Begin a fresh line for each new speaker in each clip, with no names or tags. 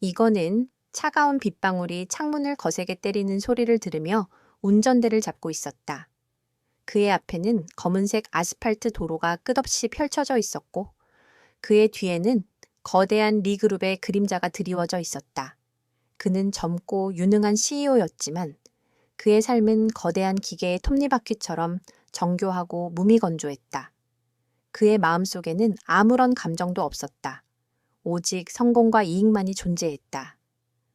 이건은 차가운 빗방울이 창문을 거세게 때리는 소리를 들으며 운전대를 잡고 있었다. 그의 앞에는 검은색 아스팔트 도로가 끝없이 펼쳐져 있었고 그의 뒤에는 거대한 리그룹의 그림자가 드리워져 있었다. 그는 젊고 유능한 CEO였지만 그의 삶은 거대한 기계의 톱니바퀴처럼 정교하고 무미건조했다. 그의 마음속에는 아무런 감정도 없었다. 오직 성공과 이익만이 존재했다.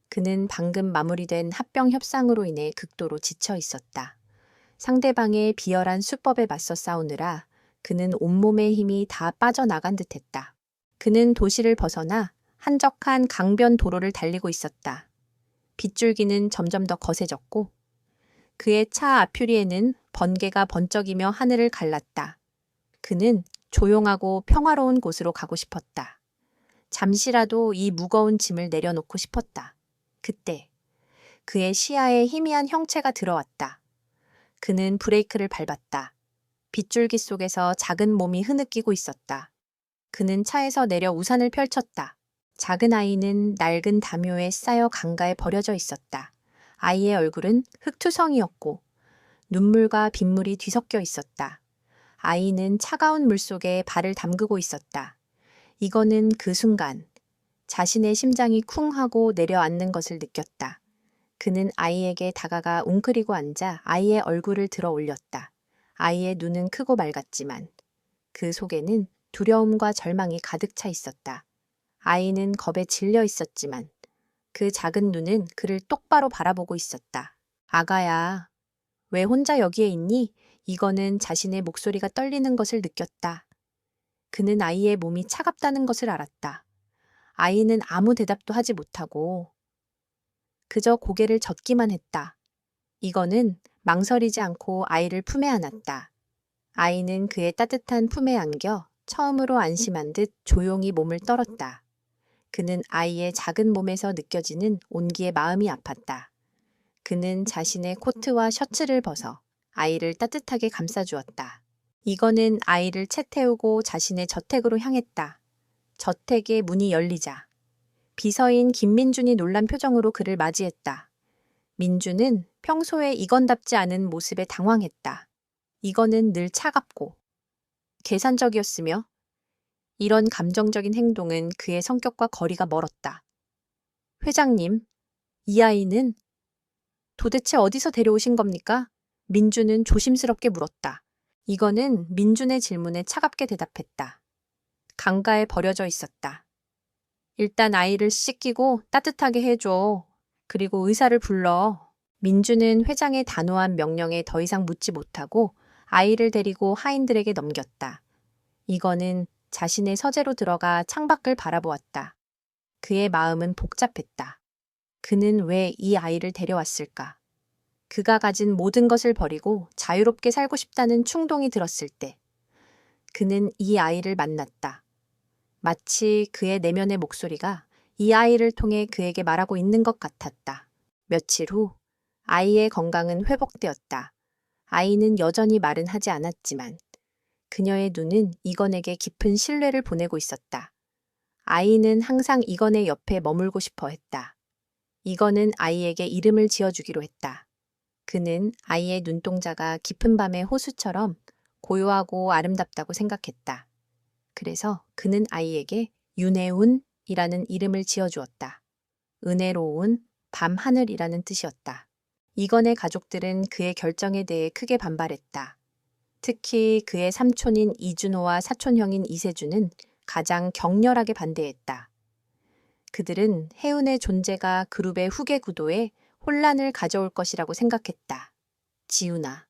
그는 방금 마무리된 합병 협상으로 인해 극도로 지쳐 있었다. 상대방의 비열한 수법에 맞서 싸우느라 그는 온몸의 힘이 다 빠져나간 듯했다. 그는 도시를 벗어나 한적한 강변 도로를 달리고 있었다. 빗줄기는 점점 더 거세졌고 그의 차 앞유리에는 번개가 번쩍이며 하늘을 갈랐다. 그는 조용하고 평화로운 곳으로 가고 싶었다. 잠시라도 이 무거운 짐을 내려놓고 싶었다. 그때 그의 시야에 희미한 형체가 들어왔다. 그는 브레이크를 밟았다. 빗줄기 속에서 작은 몸이 흐느끼고 있었다. 그는 차에서 내려 우산을 펼쳤다. 작은 아이는 낡은 담요에 쌓여 강가에 버려져 있었다. 아이의 얼굴은 흙투성이었고 눈물과 빗물이 뒤섞여 있었다. 아이는 차가운 물속에 발을 담그고 있었다. 이거는 그 순간 자신의 심장이 쿵 하고 내려앉는 것을 느꼈다. 그는 아이에게 다가가 웅크리고 앉아 아이의 얼굴을 들어 올렸다. 아이의 눈은 크고 맑았지만 그 속에는 두려움과 절망이 가득 차 있었다. 아이는 겁에 질려 있었지만 그 작은 눈은 그를 똑바로 바라보고 있었다. 아가야, 왜 혼자 여기에 있니? 이거는 자신의 목소리가 떨리는 것을 느꼈다. 그는 아이의 몸이 차갑다는 것을 알았다. 아이는 아무 대답도 하지 못하고 그저 고개를 젓기만 했다. 이거는 망설이지 않고 아이를 품에 안았다. 아이는 그의 따뜻한 품에 안겨 처음으로 안심한 듯 조용히 몸을 떨었다. 그는 아이의 작은 몸에서 느껴지는 온기에 마음이 아팠다. 그는 자신의 코트와 셔츠를 벗어 아이를 따뜻하게 감싸주었다. 이거는 아이를 채 태우고 자신의 저택으로 향했다. 저택의 문이 열리자 비서인 김민준이 놀란 표정으로 그를 맞이했다. 민준은 평소에 이건답지 않은 모습에 당황했다. 이거는 늘 차갑고 계산적이었으며 이런 감정적인 행동은 그의 성격과 거리가 멀었다. 회장님, 이 아이는 도대체 어디서 데려오신 겁니까? 민준은 조심스럽게 물었다. 이거는 민준의 질문에 차갑게 대답했다. 강가에 버려져 있었다. 일단 아이를 씻기고 따뜻하게 해줘. 그리고 의사를 불러. 민준은 회장의 단호한 명령에 더 이상 묻지 못하고 아이를 데리고 하인들에게 넘겼다. 이거는 자신의 서재로 들어가 창밖을 바라보았다. 그의 마음은 복잡했다. 그는 왜 이 아이를 데려왔을까? 그가 가진 모든 것을 버리고 자유롭게 살고 싶다는 충동이 들었을 때 그는 이 아이를 만났다. 마치 그의 내면의 목소리가 이 아이를 통해 그에게 말하고 있는 것 같았다. 며칠 후 아이의 건강은 회복되었다. 아이는 여전히 말은 하지 않았지만 그녀의 눈은 이건에게 깊은 신뢰를 보내고 있었다. 아이는 항상 이건의 옆에 머물고 싶어 했다. 이건은 아이에게 이름을 지어주기로 했다. 그는 아이의 눈동자가 깊은 밤의 호수처럼 고요하고 아름답다고 생각했다. 그래서 그는 아이에게 윤혜운이라는 이름을 지어주었다. 은혜로운 밤하늘이라는 뜻이었다. 이건의 가족들은 그의 결정에 대해 크게 반발했다. 특히 그의 삼촌인 이준호와 사촌형인 이세준은 가장 격렬하게 반대했다. 그들은 혜운의 존재가 그룹의 후계 구도에 혼란을 가져올 것이라고 생각했다. 지훈아,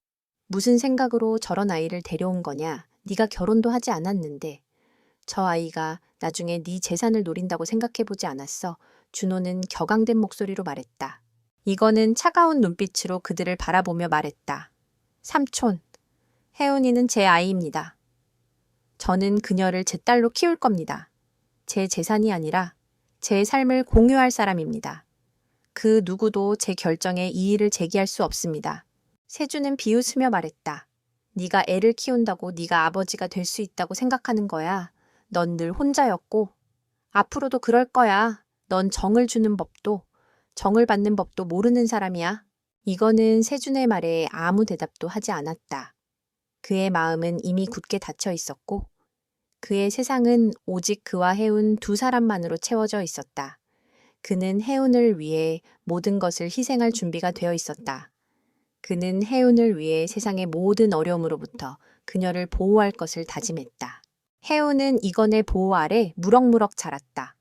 무슨 생각으로 저런 아이를 데려온 거냐? 네가 결혼도 하지 않았는데. 저 아이가 나중에 네 재산을 노린다고 생각해보지 않았어. 준호는 격앙된 목소리로 말했다. 이거는 차가운 눈빛으로 그들을 바라보며 말했다. 삼촌, 혜운이는 제 아이입니다. 저는 그녀를 제 딸로 키울 겁니다. 제 재산이 아니라 제 삶을 공유할 사람입니다. 그 누구도 제 결정에 이의를 제기할 수 없습니다. 세주는 비웃으며 말했다. 네가 애를 키운다고 네가 아버지가 될 수 있다고 생각하는 거야. 넌 늘 혼자였고 앞으로도 그럴 거야. 넌 정을 주는 법도 정을 받는 법도 모르는 사람이야. 이건은 세준의 말에 아무 대답도 하지 않았다. 그의 마음은 이미 굳게 닫혀 있었고 그의 세상은 오직 그와 혜운 두 사람만으로 채워져 있었다. 그는 혜운을 위해 모든 것을 희생할 준비가 되어 있었다. 그는 혜운을 위해 세상의 모든 어려움으로부터 그녀를 보호할 것을 다짐했다. 혜운은 이건의 보호 아래 무럭무럭 자랐다.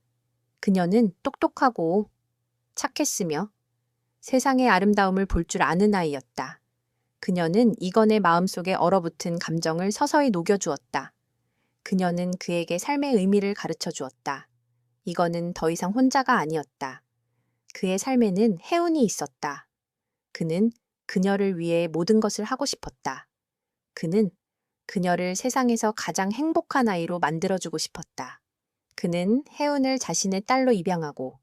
그녀는 똑똑하고 착했으며 세상의 아름다움을 볼 줄 아는 아이였다. 그녀는 이건의 마음속에 얼어붙은 감정을 서서히 녹여주었다. 그녀는 그에게 삶의 의미를 가르쳐 주었다. 이건은 더 이상 혼자가 아니었다. 그의 삶에는 혜운이 있었다. 그는 그녀를 위해 모든 것을 하고 싶었다. 그는 그녀를 세상에서 가장 행복한 아이로 만들어주고 싶었다. 그는 혜운을 자신의 딸로 입양하고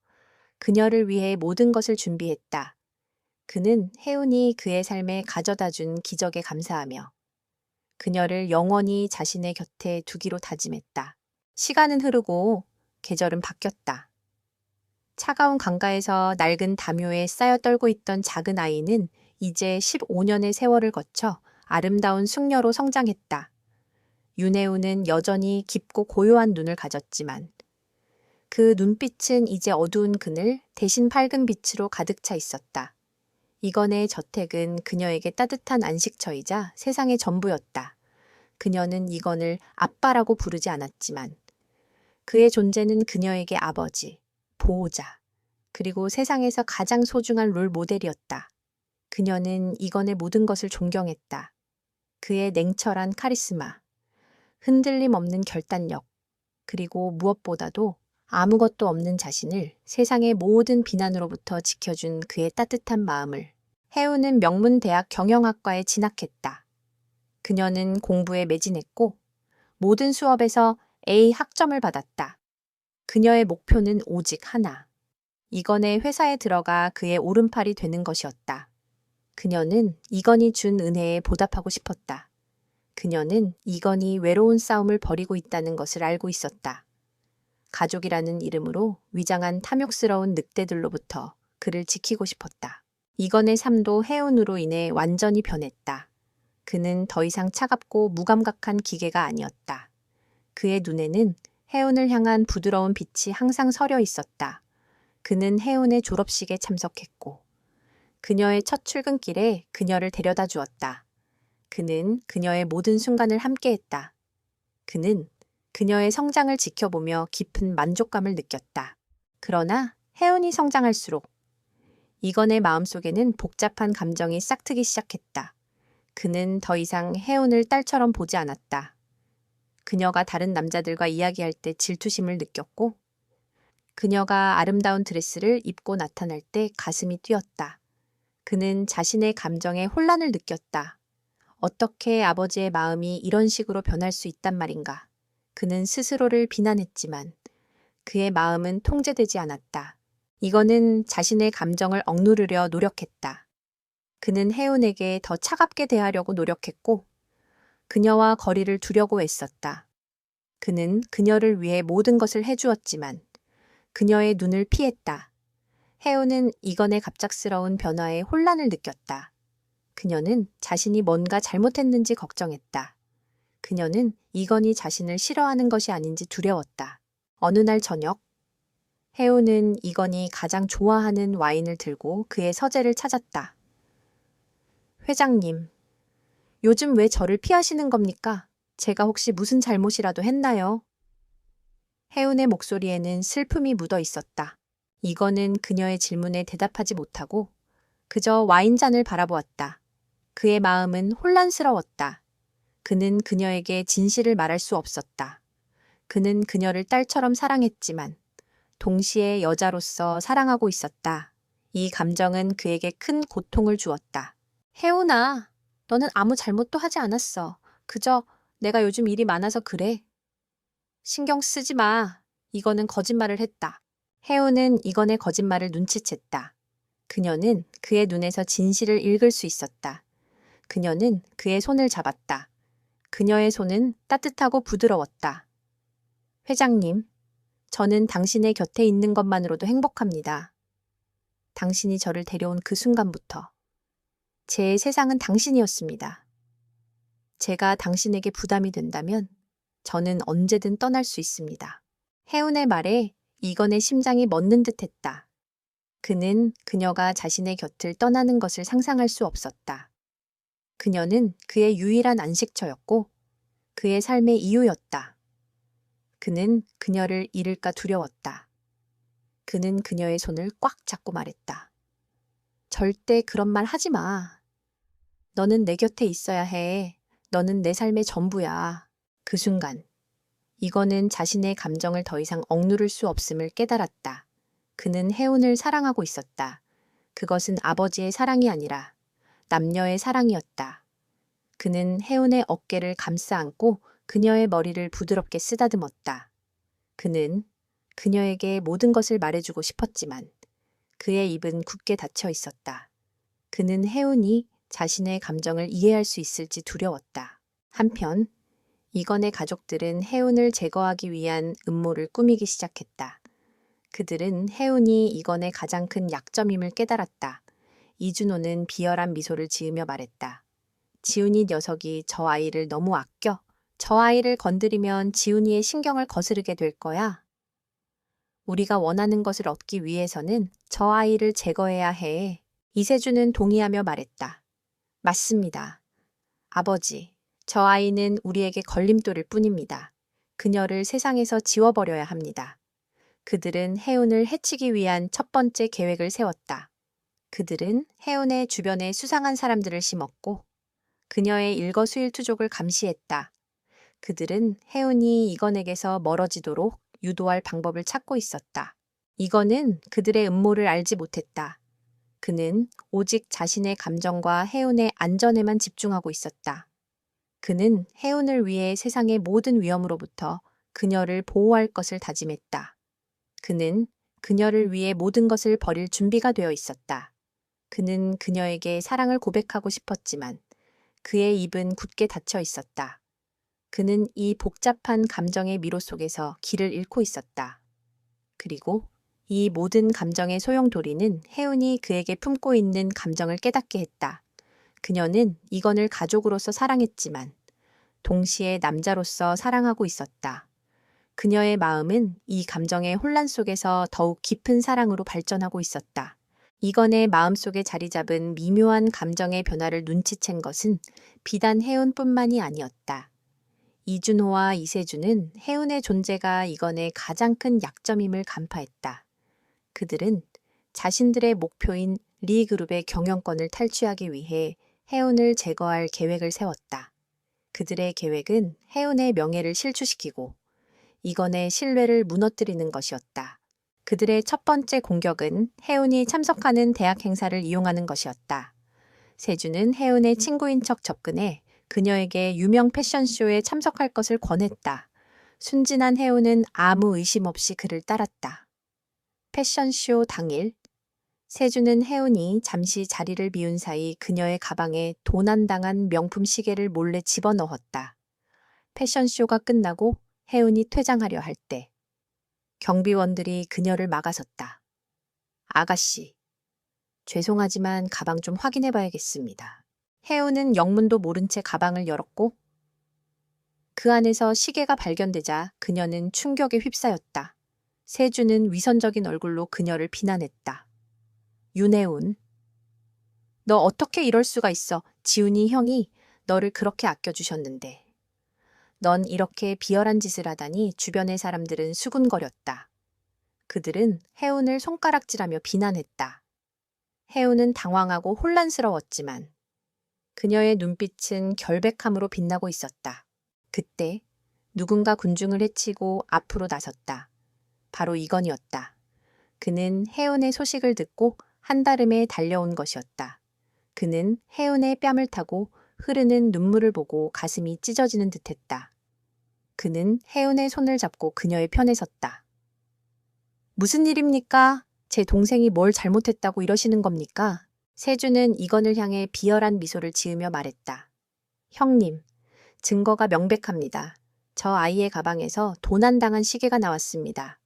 그녀를 위해 모든 것을 준비했다. 그는 혜운이 그의 삶에 가져다 준 기적에 감사하며 그녀를 영원히 자신의 곁에 두기로 다짐했다. 시간은 흐르고 계절은 바뀌었다. 차가운 강가에서 낡은 담요에 쌓여 떨고 있던 작은 아이는 이제 15년의 세월을 거쳐 아름다운 숙녀로 성장했다. 윤혜우는 여전히 깊고 고요한 눈을 가졌지만 그 눈빛은 이제 어두운 그늘 대신 밝은 빛으로 가득 차 있었다. 이건의 저택은 그녀에게 따뜻한 안식처이자 세상의 전부였다. 그녀는 이건을 아빠라고 부르지 않았지만 그의 존재는 그녀에게 아버지, 보호자, 그리고 세상에서 가장 소중한 롤 모델이었다. 그녀는 이건의 모든 것을 존경했다. 그의 냉철한 카리스마, 흔들림 없는 결단력, 그리고 무엇보다도 아무것도 없는 자신을 세상의 모든 비난으로부터 지켜준 그의 따뜻한 마음을. 혜우는 명문대학 경영학과에 진학했다. 그녀는 공부에 매진했고 모든 수업에서 A 학점을 받았다. 그녀의 목표는 오직 하나. 이건의 회사에 들어가 그의 오른팔이 되는 것이었다. 그녀는 이건이 준 은혜에 보답하고 싶었다. 그녀는 이건이 외로운 싸움을 벌이고 있다는 것을 알고 있었다. 가족이라는 이름으로 위장한 탐욕스러운 늑대들로부터 그를 지키고 싶었다. 이건의 삶도 혜운으로 인해 완전히 변했다. 그는 더 이상 차갑고 무감각한 기계가 아니었다. 그의 눈에는 혜운을 향한 부드러운 빛이 항상 서려 있었다. 그는 혜운의 졸업식에 참석했고 그녀의 첫 출근길에 그녀를 데려다 주었다. 그는 그녀의 모든 순간을 함께했다. 그는 그녀의 성장을 지켜보며 깊은 만족감을 느꼈다. 그러나 혜운이 성장할수록 이건의 마음속에는 복잡한 감정이 싹트기 시작했다. 그는 더 이상 혜운을 딸처럼 보지 않았다. 그녀가 다른 남자들과 이야기할 때 질투심을 느꼈고 그녀가 아름다운 드레스를 입고 나타날 때 가슴이 뛰었다. 그는 자신의 감정에 혼란을 느꼈다. 어떻게 아버지의 마음이 이런 식으로 변할 수 있단 말인가. 그는 스스로를 비난했지만 그의 마음은 통제되지 않았다. 이거는 자신의 감정을 억누르려 노력했다. 그는 혜운에게 더 차갑게 대하려고 노력했고 그녀와 거리를 두려고 애썼다. 그는 그녀를 위해 모든 것을 해주었지만 그녀의 눈을 피했다. 혜운은 이건의 갑작스러운 변화에 혼란을 느꼈다. 그녀는 자신이 뭔가 잘못했는지 걱정했다. 그녀는 이건이 자신을 싫어하는 것이 아닌지 두려웠다. 어느 날 저녁, 혜운은 이건이 가장 좋아하는 와인을 들고 그의 서재를 찾았다. 회장님, 요즘 왜 저를 피하시는 겁니까? 제가 혹시 무슨 잘못이라도 했나요? 혜운의 목소리에는 슬픔이 묻어 있었다. 이건은 그녀의 질문에 대답하지 못하고 그저 와인잔을 바라보았다. 그의 마음은 혼란스러웠다. 그는 그녀에게 진실을 말할 수 없었다. 그는 그녀를 딸처럼 사랑했지만 동시에 여자로서 사랑하고 있었다. 이 감정은 그에게 큰 고통을 주었다. 혜운아, 너는 아무 잘못도 하지 않았어. 그저 내가 요즘 일이 많아서 그래. 신경 쓰지 마. 이거는 거짓말을 했다. 혜운은 이건의 거짓말을 눈치챘다. 그녀는 그의 눈에서 진실을 읽을 수 있었다. 그녀는 그의 손을 잡았다. 그녀의 손은 따뜻하고 부드러웠다. 회장님, 저는 당신의 곁에 있는 것만으로도 행복합니다. 당신이 저를 데려온 그 순간부터 제 세상은 당신이었습니다. 제가 당신에게 부담이 된다면 저는 언제든 떠날 수 있습니다. 혜운의 말에 이건의 심장이 멎는 듯했다. 그는 그녀가 자신의 곁을 떠나는 것을 상상할 수 없었다. 그녀는 그의 유일한 안식처였고 그의 삶의 이유였다. 그는 그녀를 잃을까 두려웠다. 그는 그녀의 손을 꽉 잡고 말했다. 절대 그런 말 하지 마. 너는 내 곁에 있어야 해. 너는 내 삶의 전부야. 그 순간 이건은 자신의 감정을 더 이상 억누를 수 없음을 깨달았다. 그는 혜운을 사랑하고 있었다. 그것은 아버지의 사랑이 아니라 남녀의 사랑이었다. 그는 혜운의 어깨를 감싸 안고 그녀의 머리를 부드럽게 쓰다듬었다. 그는 그녀에게 모든 것을 말해주고 싶었지만 그의 입은 굳게 닫혀 있었다. 그는 혜운이 자신의 감정을 이해할 수 있을지 두려웠다. 한편 이건의 가족들은 혜운을 제거하기 위한 음모를 꾸미기 시작했다. 그들은 혜운이 이건의 가장 큰 약점임을 깨달았다. 이준호는 비열한 미소를 지으며 말했다. 지훈이 녀석이 저 아이를 너무 아껴. 저 아이를 건드리면 지훈이의 신경을 거스르게 될 거야. 우리가 원하는 것을 얻기 위해서는 저 아이를 제거해야 해. 이세준은 동의하며 말했다. 맞습니다. 아버지, 저 아이는 우리에게 걸림돌일 뿐입니다. 그녀를 세상에서 지워버려야 합니다. 그들은 혜운을 해치기 위한 첫 번째 계획을 세웠다. 그들은 혜운의 주변에 수상한 사람들을 심었고 그녀의 일거수일투족을 감시했다. 그들은 혜운이 이건에게서 멀어지도록 유도할 방법을 찾고 있었다. 이건은 그들의 음모를 알지 못했다. 그는 오직 자신의 감정과 혜운의 안전에만 집중하고 있었다. 그는 혜운을 위해 세상의 모든 위험으로부터 그녀를 보호할 것을 다짐했다. 그는 그녀를 위해 모든 것을 버릴 준비가 되어 있었다. 그는 그녀에게 사랑을 고백하고 싶었지만 그의 입은 굳게 닫혀 있었다. 그는 이 복잡한 감정의 미로 속에서 길을 잃고 있었다. 그리고 이 모든 감정의 소용돌이는 혜운이 그에게 품고 있는 감정을 깨닫게 했다. 그녀는 이건을 가족으로서 사랑했지만 동시에 남자로서 사랑하고 있었다. 그녀의 마음은 이 감정의 혼란 속에서 더욱 깊은 사랑으로 발전하고 있었다. 이건의 마음속에 자리 잡은 미묘한 감정의 변화를 눈치챈 것은 비단 혜운뿐만이 아니었다. 이준호와 이세준은 혜운의 존재가 이건의 가장 큰 약점임을 간파했다. 그들은 자신들의 목표인 리그룹의 경영권을 탈취하기 위해 혜운을 제거할 계획을 세웠다. 그들의 계획은 혜운의 명예를 실추시키고 이건의 신뢰를 무너뜨리는 것이었다. 그들의 첫 번째 공격은 혜운이 참석하는 대학 행사를 이용하는 것이었다. 세준은 혜운의 친구인 척 접근해 그녀에게 유명 패션쇼에 참석할 것을 권했다. 순진한 혜운은 아무 의심 없이 그를 따랐다. 패션쇼 당일, 세준은 혜운이 잠시 자리를 비운 사이 그녀의 가방에 도난당한 명품 시계를 몰래 집어넣었다. 패션쇼가 끝나고 혜운이 퇴장하려 할 때 경비원들이 그녀를 막아섰다. 아가씨, 죄송하지만 가방 좀 확인해 봐야겠습니다. 혜운은 영문도 모른 채 가방을 열었고 그 안에서 시계가 발견되자 그녀는 충격에 휩싸였다. 세준은 위선적인 얼굴로 그녀를 비난했다. 윤혜운, 너 어떻게 이럴 수가 있어. 지훈이 형이 너를 그렇게 아껴주셨는데. 넌 이렇게 비열한 짓을 하다니. 주변의 사람들은 수군거렸다. 그들은 혜운을 손가락질하며 비난했다. 혜운은 당황하고 혼란스러웠지만 그녀의 눈빛은 결백함으로 빛나고 있었다. 그때 누군가 군중을 해치고 앞으로 나섰다. 바로 이건이었다. 그는 혜운의 소식을 듣고 한달음에 달려온 것이었다. 그는 혜운의 뺨을 타고 흐르는 눈물을 보고 가슴이 찢어지는 듯했다. 그는 혜운의 손을 잡고 그녀의 편에 섰다. 무슨 일입니까? 제 동생이 뭘 잘못했다고 이러시는 겁니까? 세준은 이건을 향해 비열한 미소를 지으며 말했다. 형님, 증거가 명백합니다. 저 아이의 가방에서 도난당한 시계가 나왔습니다.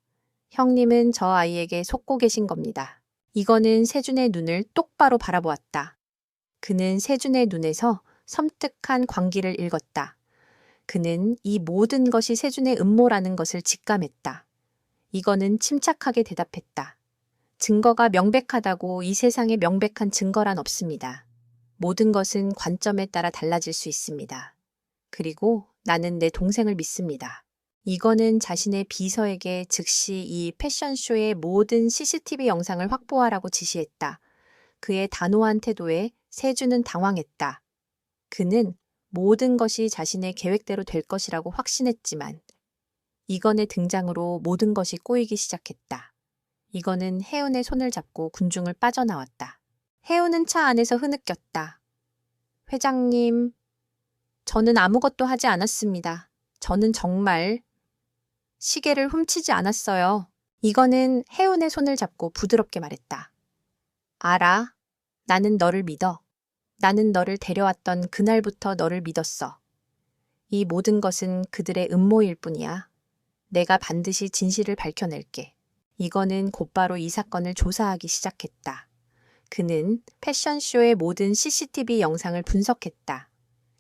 형님은 저 아이에게 속고 계신 겁니다. 이건은 세준의 눈을 똑바로 바라보았다. 그는 세준의 눈에서 섬뜩한 광기를 읽었다. 그는 이 모든 것이 세준의 음모라는 것을 직감했다. 이건은 침착하게 대답했다. 증거가 명백하다고 이 세상에 명백한 증거란 없습니다. 모든 것은 관점에 따라 달라질 수 있습니다. 그리고 나는 내 동생을 믿습니다. 이건은 자신의 비서에게 즉시 이 패션쇼의 모든 CCTV 영상을 확보하라고 지시했다. 그의 단호한 태도에 세준은 당황했다. 그는 모든 것이 자신의 계획대로 될 것이라고 확신했지만 이건의 등장으로 모든 것이 꼬이기 시작했다. 이건은 혜은의 손을 잡고 군중을 빠져나왔다. 혜은은 차 안에서 흐느꼈다. 회장님, 저는 아무것도 하지 않았습니다. 저는 정말 시계를 훔치지 않았어요. 이건은 혜은의 손을 잡고 부드럽게 말했다. 알아. 나는 너를 믿어. 나는 너를 데려왔던 그날부터 너를 믿었어. 이 모든 것은 그들의 음모일 뿐이야. 내가 반드시 진실을 밝혀낼게. 이건은 곧바로 이 사건을 조사하기 시작했다. 그는 패션쇼의 모든 CCTV 영상을 분석했다.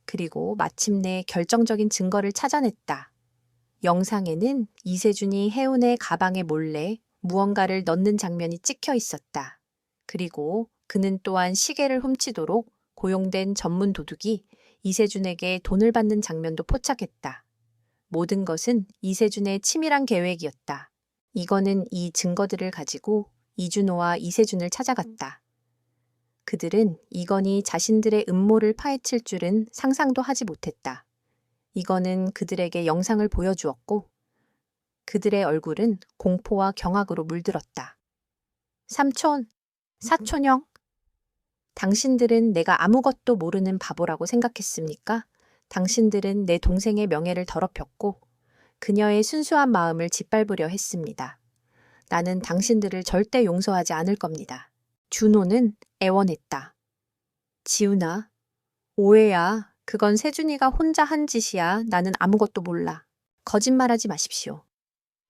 그리고 마침내 결정적인 증거를 찾아냈다. 영상에는 이세준이 혜운의 가방에 몰래 무언가를 넣는 장면이 찍혀 있었다. 그리고 그는 또한 시계를 훔치도록 고용된 전문 도둑이 이세준에게 돈을 받는 장면도 포착했다. 모든 것은 이세준의 치밀한 계획이었다. 이건은 이 증거들을 가지고 이준호와 이세준을 찾아갔다. 그들은 이건이 자신들의 음모를 파헤칠 줄은 상상도 하지 못했다. 이건은 그들에게 영상을 보여주었고 그들의 얼굴은 공포와 경악으로 물들었다. 삼촌, 사촌형, 당신들은 내가 아무것도 모르는 바보라고 생각했습니까? 당신들은 내 동생의 명예를 더럽혔고 그녀의 순수한 마음을 짓밟으려 했습니다. 나는 당신들을 절대 용서하지 않을 겁니다. 준호는 애원했다. 지훈아, 오해야. 그건 세준이가 혼자 한 짓이야. 나는 아무것도 몰라. 거짓말하지 마십시오.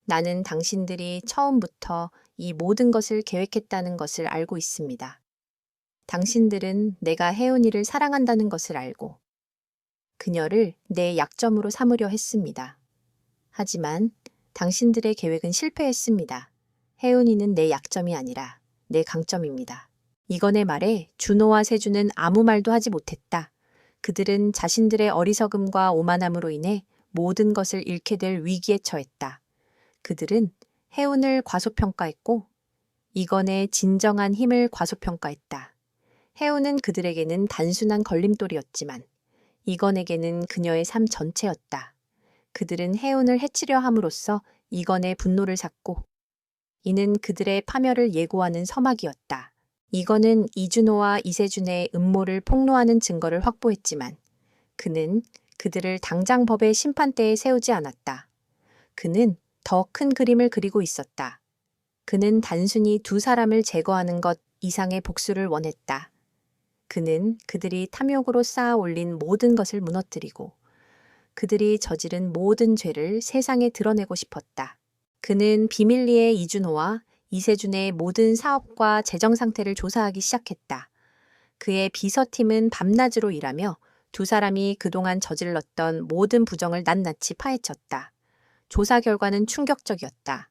나는 당신들이 처음부터 이 모든 것을 계획했다는 것을 알고 있습니다. 당신들은 내가 혜은이를 사랑한다는 것을 알고 그녀를 내 약점으로 삼으려 했습니다. 하지만 당신들의 계획은 실패했습니다. 혜은이는 내 약점이 아니라 내 강점입니다. 이건의 말에 준호와 세준은 아무 말도 하지 못했다. 그들은 자신들의 어리석음과 오만함으로 인해 모든 것을 잃게 될 위기에 처했다. 그들은 혜운을 과소평가했고 이건의 진정한 힘을 과소평가했다. 혜운은 그들에게는 단순한 걸림돌이었지만 이건에게는 그녀의 삶 전체였다. 그들은 혜운을 해치려 함으로써 이건의 분노를 샀고 이는 그들의 파멸을 예고하는 서막이었다. 이건은 이준호와 이세준의 음모를 폭로하는 증거를 확보했지만 그는 그들을 당장 법의 심판대에 세우지 않았다. 그는 더 큰 그림을 그리고 있었다. 그는 단순히 두 사람을 제거하는 것 이상의 복수를 원했다. 그는 그들이 탐욕으로 쌓아 올린 모든 것을 무너뜨리고 그들이 저지른 모든 죄를 세상에 드러내고 싶었다. 그는 비밀리에 이준호와 이세준의 모든 사업과 재정 상태를 조사하기 시작했다. 그의 비서팀은 밤낮으로 일하며 두 사람이 그동안 저질렀던 모든 부정을 낱낱이 파헤쳤다. 조사 결과는 충격적이었다.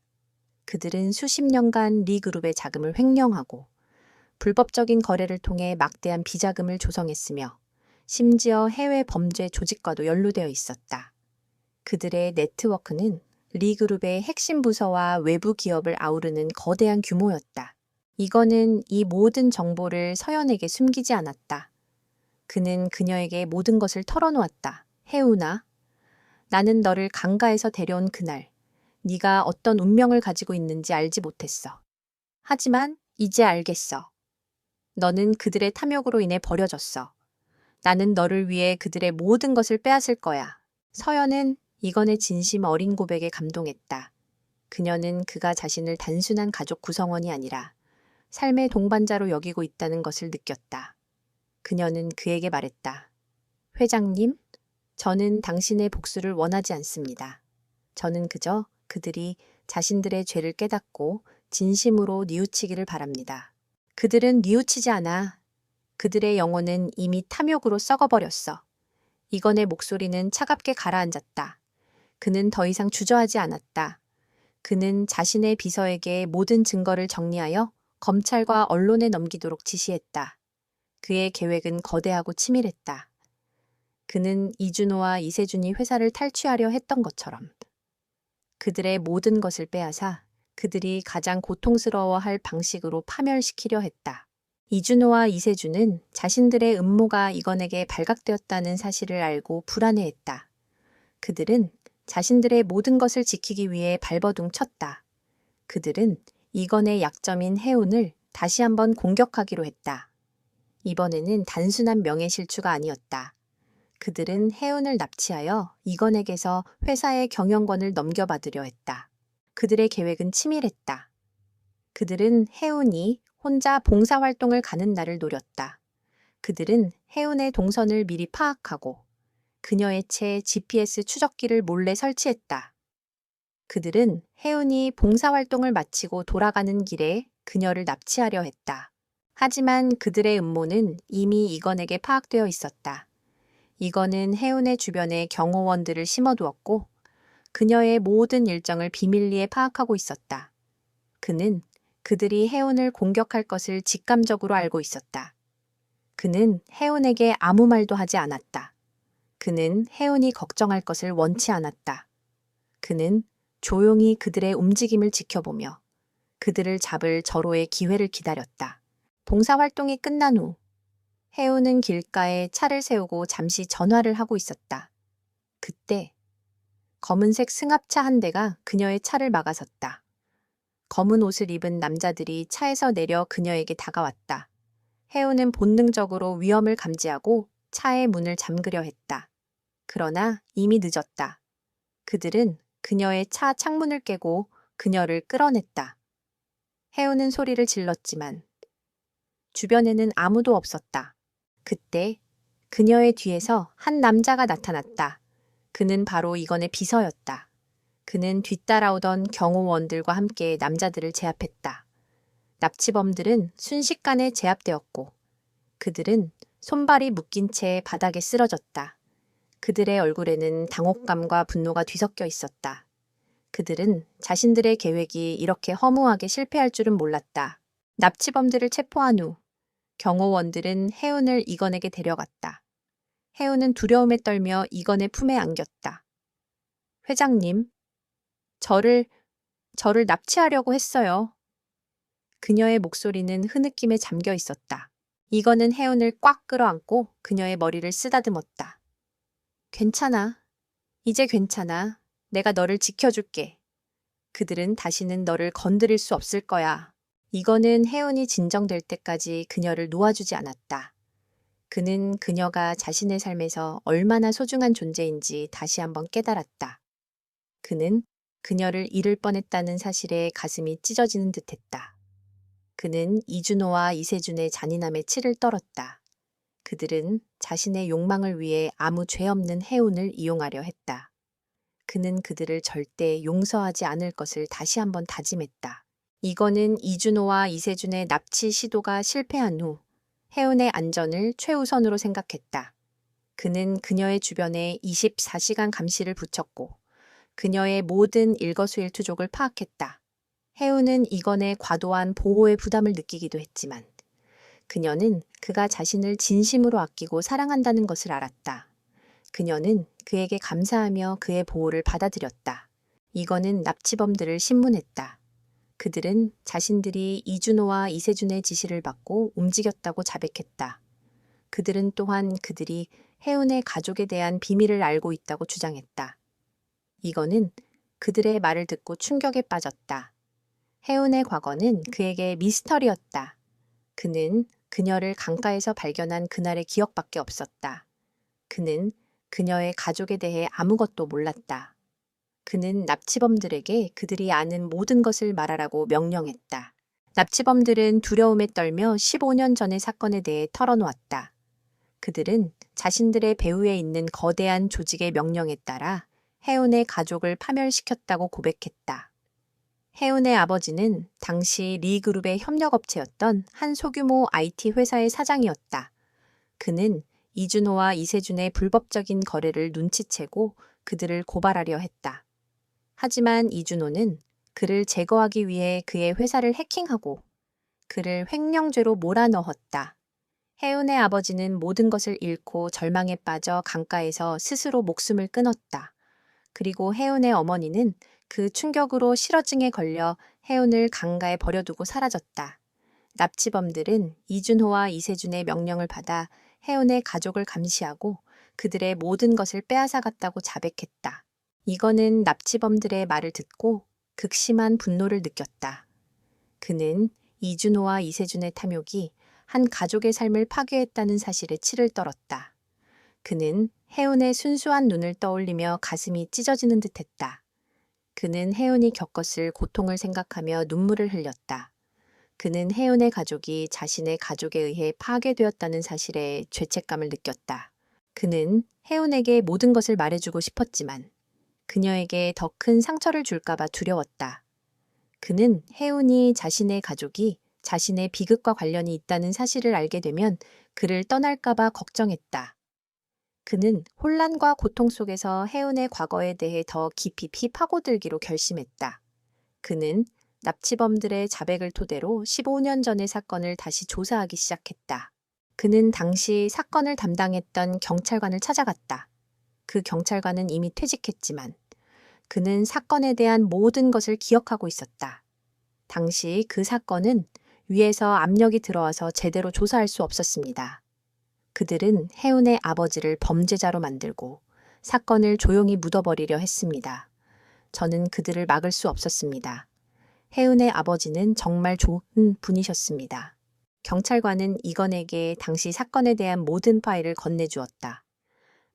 그들은 수십 년간 리그룹의 자금을 횡령하고 불법적인 거래를 통해 막대한 비자금을 조성했으며 심지어 해외 범죄 조직과도 연루되어 있었다. 그들의 네트워크는 리그룹의 핵심 부서와 외부 기업을 아우르는 거대한 규모였다. 이건은 이 모든 정보를 서연에게 숨기지 않았다. 그는 그녀에게 모든 것을 털어놓았다. 혜운아, 나는 너를 강가에서 데려온 그날 네가 어떤 운명을 가지고 있는지 알지 못했어. 하지만 이제 알겠어. 너는 그들의 탐욕으로 인해 버려졌어. 나는 너를 위해 그들의 모든 것을 빼앗을 거야. 서연은 이건의 진심 어린 고백에 감동했다. 그녀는 그가 자신을 단순한 가족 구성원이 아니라 삶의 동반자로 여기고 있다는 것을 느꼈다. 그녀는 그에게 말했다. 회장님, 저는 당신의 복수를 원하지 않습니다. 저는 그저 그들이 자신들의 죄를 깨닫고 진심으로 뉘우치기를 바랍니다. 그들은 뉘우치지 않아. 그들의 영혼은 이미 탐욕으로 썩어버렸어. 이건의 목소리는 차갑게 가라앉았다. 그는 더 이상 주저하지 않았다. 그는 자신의 비서에게 모든 증거를 정리하여 검찰과 언론에 넘기도록 지시했다. 그의 계획은 거대하고 치밀했다. 그는 이준호와 이세준이 회사를 탈취하려 했던 것처럼 그들의 모든 것을 빼앗아 그들이 가장 고통스러워할 방식으로 파멸시키려 했다. 이준호와 이세준은 자신들의 음모가 이건에게 발각되었다는 사실을 알고 불안해했다. 그들은 자신들의 모든 것을 지키기 위해 발버둥 쳤다. 그들은 이건의 약점인 해운을 다시 한번 공격하기로 했다. 이번에는 단순한 명예실추가 아니었다. 그들은 해운을 납치하여 이건에게서 회사의 경영권을 넘겨받으려 했다. 그들의 계획은 치밀했다. 그들은 해운이 혼자 봉사활동을 가는 날을 노렸다. 그들은 해운의 동선을 미리 파악하고 그녀의 채 GPS 추적기를 몰래 설치했다. 그들은 해운이 봉사활동을 마치고 돌아가는 길에 그녀를 납치하려 했다. 하지만 그들의 음모는 이미 이건에게 파악되어 있었다. 이건은 해운의 주변에 경호원들을 심어두었고 그녀의 모든 일정을 비밀리에 파악하고 있었다. 그는 그들이 해운을 공격할 것을 직감적으로 알고 있었다. 그는 해운에게 아무 말도 하지 않았다. 그는 해운이 걱정할 것을 원치 않았다. 그는 조용히 그들의 움직임을 지켜보며 그들을 잡을 절호의 기회를 기다렸다. 봉사활동이 끝난 후 해운은 길가에 차를 세우고 잠시 전화를 하고 있었다. 그때 검은색 승합차 한 대가 그녀의 차를 막아섰다. 검은 옷을 입은 남자들이 차에서 내려 그녀에게 다가왔다. 해운은 본능적으로 위험을 감지하고 차의 문을 잠그려 했다. 그러나 이미 늦었다. 그들은 그녀의 차 창문을 깨고 그녀를 끌어냈다. 해운은 소리를 질렀지만 주변에는 아무도 없었다. 그때 그녀의 뒤에서 한 남자가 나타났다. 그는 바로 이건의 비서였다. 그는 뒤따라오던 경호원들과 함께 남자들을 제압했다. 납치범들은 순식간에 제압되었고 그들은 손발이 묶인 채 바닥에 쓰러졌다. 그들의 얼굴에는 당혹감과 분노가 뒤섞여 있었다. 그들은 자신들의 계획이 이렇게 허무하게 실패할 줄은 몰랐다. 납치범들을 체포한 후 경호원들은 해운을 이건에게 데려갔다. 해운은 두려움에 떨며 이건의 품에 안겼다. 회장님, 저를 납치하려고 했어요. 그녀의 목소리는 흐느낌에 잠겨 있었다. 이건은 해운을 꽉 끌어안고 그녀의 머리를 쓰다듬었다. 괜찮아. 이제 괜찮아. 내가 너를 지켜줄게. 그들은 다시는 너를 건드릴 수 없을 거야. 이건은 해운이 진정될 때까지 그녀를 놓아주지 않았다. 그는 그녀가 자신의 삶에서 얼마나 소중한 존재인지 다시 한번 깨달았다. 그는 그녀를 잃을 뻔했다는 사실에 가슴이 찢어지는 듯했다. 그는 이준호와 이세준의 잔인함에 치를 떨었다. 그들은 자신의 욕망을 위해 아무 죄 없는 해운을 이용하려 했다. 그는 그들을 절대 용서하지 않을 것을 다시 한번 다짐했다. 이건은 이준호와 이세준의 납치 시도가 실패한 후 해운의 안전을 최우선으로 생각했다. 그는 그녀의 주변에 24시간 감시를 붙였고 그녀의 모든 일거수일투족을 파악했다. 해운은 이건의 과도한 보호의 부담을 느끼기도 했지만 그녀는 그가 자신을 진심으로 아끼고 사랑한다는 것을 알았다. 그녀는 그에게 감사하며 그의 보호를 받아들였다. 이건은 납치범들을 신문했다. 그들은 자신들이 이준호와 이세준의 지시를 받고 움직였다고 자백했다. 그들은 또한 그들이 해운의 가족에 대한 비밀을 알고 있다고 주장했다. 이건은 그들의 말을 듣고 충격에 빠졌다. 해운의 과거는 그에게 미스터리였다. 그는 그녀를 강가에서 발견한 그날의 기억밖에 없었다. 그는 그녀의 가족에 대해 아무것도 몰랐다. 그는 납치범들에게 그들이 아는 모든 것을 말하라고 명령했다. 납치범들은 두려움에 떨며 15년 전의 사건에 대해 털어놓았다. 그들은 자신들의 배후에 있는 거대한 조직의 명령에 따라 해운의 가족을 파멸시켰다고 고백했다. 혜운의 아버지는 당시 리그룹의 협력업체였던 한 소규모 IT 회사의 사장이었다. 그는 이준호와 이세준의 불법적인 거래를 눈치채고 그들을 고발하려 했다. 하지만 이준호는 그를 제거하기 위해 그의 회사를 해킹하고 그를 횡령죄로 몰아넣었다. 혜운의 아버지는 모든 것을 잃고 절망에 빠져 강가에서 스스로 목숨을 끊었다. 그리고 혜운의 어머니는 그 충격으로 실어증에 걸려 혜운을 강가에 버려두고 사라졌다. 납치범들은 이준호와 이세준의 명령을 받아 혜운의 가족을 감시하고 그들의 모든 것을 빼앗아갔다고 자백했다. 이거는 납치범들의 말을 듣고 극심한 분노를 느꼈다. 그는 이준호와 이세준의 탐욕이 한 가족의 삶을 파괴했다는 사실에 치를 떨었다. 그는 혜운의 순수한 눈을 떠올리며 가슴이 찢어지는 듯했다. 그는 혜운이 겪었을 고통을 생각하며 눈물을 흘렸다. 그는 혜운의 가족이 자신의 가족에 의해 파괴되었다는 사실에 죄책감을 느꼈다. 그는 혜운에게 모든 것을 말해주고 싶었지만 그녀에게 더 큰 상처를 줄까봐 두려웠다. 그는 혜운이 자신의 가족이 자신의 비극과 관련이 있다는 사실을 알게 되면 그를 떠날까봐 걱정했다. 그는 혼란과 고통 속에서 혜운의 과거에 대해 더 깊이 파고들기로 결심했다. 그는 납치범들의 자백을 토대로 15년 전의 사건을 다시 조사하기 시작했다. 그는 당시 사건을 담당했던 경찰관을 찾아갔다. 그 경찰관은 이미 퇴직했지만 그는 사건에 대한 모든 것을 기억하고 있었다. 당시 그 사건은 위에서 압력이 들어와서 제대로 조사할 수 없었습니다. 그들은 혜운의 아버지를 범죄자로 만들고 사건을 조용히 묻어버리려 했습니다. 저는 그들을 막을 수 없었습니다. 혜운의 아버지는 정말 좋은 분이셨습니다. 경찰관은 이건에게 당시 사건에 대한 모든 파일을 건네주었다.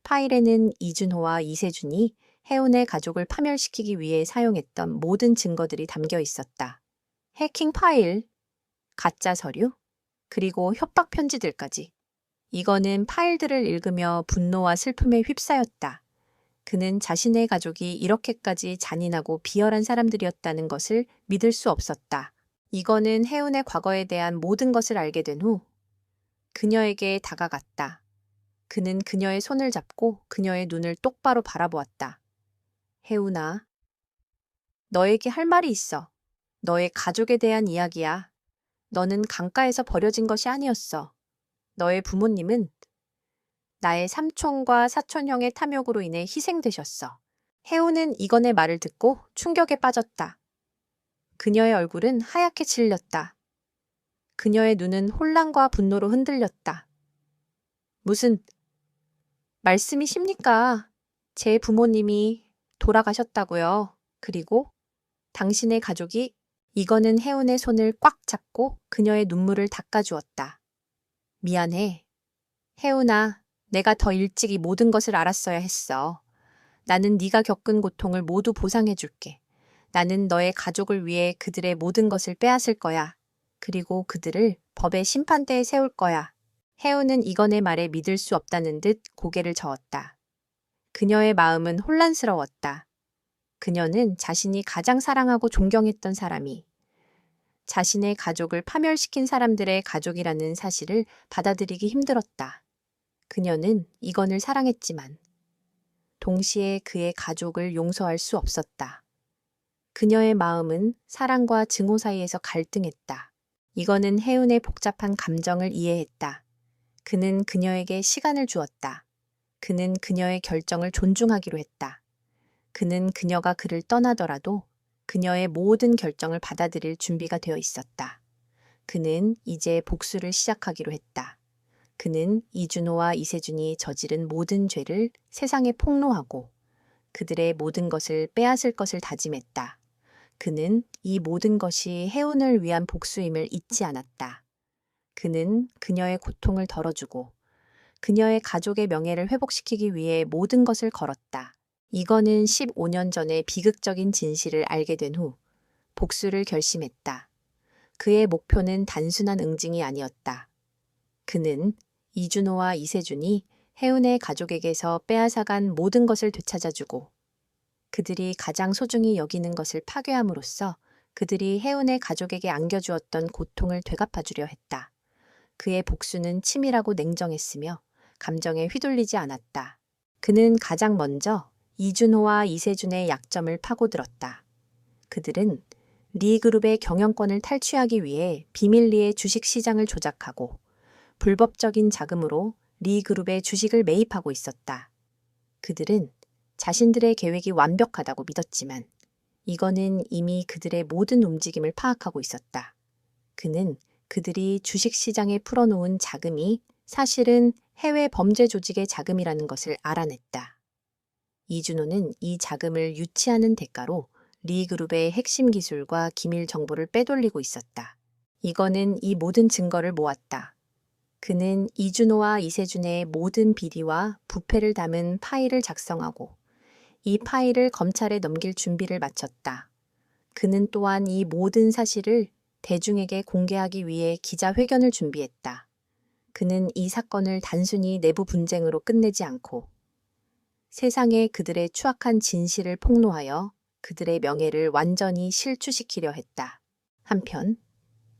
파일에는 이준호와 이세준이 혜운의 가족을 파멸시키기 위해 사용했던 모든 증거들이 담겨 있었다. 해킹 파일, 가짜 서류, 그리고 협박 편지들까지. 이거는 파일들을 읽으며 분노와 슬픔에 휩싸였다. 그는 자신의 가족이 이렇게까지 잔인하고 비열한 사람들이었다는 것을 믿을 수 없었다. 이거는 혜운의 과거에 대한 모든 것을 알게 된 후 그녀에게 다가갔다. 그는 그녀의 손을 잡고 그녀의 눈을 똑바로 바라보았다. 혜운아, 너에게 할 말이 있어. 너의 가족에 대한 이야기야. 너는 강가에서 버려진 것이 아니었어. 너의 부모님은 나의 삼촌과 사촌형의 탐욕으로 인해 희생되셨어. 혜운은 이건의 말을 듣고 충격에 빠졌다. 그녀의 얼굴은 하얗게 질렸다. 그녀의 눈은 혼란과 분노로 흔들렸다. 무슨 말씀이십니까? 제 부모님이 돌아가셨다고요. 그리고 당신의 가족이 이거는 혜운의 손을 꽉 잡고 그녀의 눈물을 닦아주었다. 미안해. 혜운아, 내가 더 일찍 이 모든 것을 알았어야 했어. 나는 네가 겪은 고통을 모두 보상해줄게. 나는 너의 가족을 위해 그들의 모든 것을 빼앗을 거야. 그리고 그들을 법의 심판대에 세울 거야. 혜운은 이건의 말에 믿을 수 없다는 듯 고개를 저었다. 그녀의 마음은 혼란스러웠다. 그녀는 자신이 가장 사랑하고 존경했던 사람이 자신의 가족을 파멸시킨 사람들의 가족이라는 사실을 받아들이기 힘들었다. 그녀는 이건을 사랑했지만 동시에 그의 가족을 용서할 수 없었다. 그녀의 마음은 사랑과 증오 사이에서 갈등했다. 이건은 혜운의 복잡한 감정을 이해했다. 그는 그녀에게 시간을 주었다. 그는 그녀의 결정을 존중하기로 했다. 그는 그녀가 그를 떠나더라도 그녀의 모든 결정을 받아들일 준비가 되어 있었다. 그는 이제 복수를 시작하기로 했다. 그는 이준호와 이세준이 저지른 모든 죄를 세상에 폭로하고 그들의 모든 것을 빼앗을 것을 다짐했다. 그는 이 모든 것이 혜운을 위한 복수임을 잊지 않았다. 그는 그녀의 고통을 덜어주고 그녀의 가족의 명예를 회복시키기 위해 모든 것을 걸었다. 이건은 15년 전의 비극적인 진실을 알게 된 후 복수를 결심했다. 그의 목표는 단순한 응징이 아니었다. 그는 이준호와 이세준이 혜운의 가족에게서 빼앗아간 모든 것을 되찾아주고 그들이 가장 소중히 여기는 것을 파괴함으로써 그들이 혜운의 가족에게 안겨주었던 고통을 되갚아주려 했다. 그의 복수는 치밀하고 냉정했으며 감정에 휘둘리지 않았다. 그는 가장 먼저 이준호와 이세준의 약점을 파고들었다. 그들은 리그룹의 경영권을 탈취하기 위해 비밀리에 주식시장을 조작하고 불법적인 자금으로 리그룹의 주식을 매입하고 있었다. 그들은 자신들의 계획이 완벽하다고 믿었지만 이거는 이미 그들의 모든 움직임을 파악하고 있었다. 그는 그들이 주식시장에 풀어놓은 자금이 사실은 해외 범죄 조직의 자금이라는 것을 알아냈다. 이준호는 이 자금을 유치하는 대가로 리그룹의 핵심 기술과 기밀 정보를 빼돌리고 있었다. 이거는 이 모든 증거를 모았다. 그는 이준호와 이세준의 모든 비리와 부패를 담은 파일을 작성하고 이 파일을 검찰에 넘길 준비를 마쳤다. 그는 또한 이 모든 사실을 대중에게 공개하기 위해 기자회견을 준비했다. 그는 이 사건을 단순히 내부 분쟁으로 끝내지 않고 세상에 그들의 추악한 진실을 폭로하여 그들의 명예를 완전히 실추시키려 했다. 한편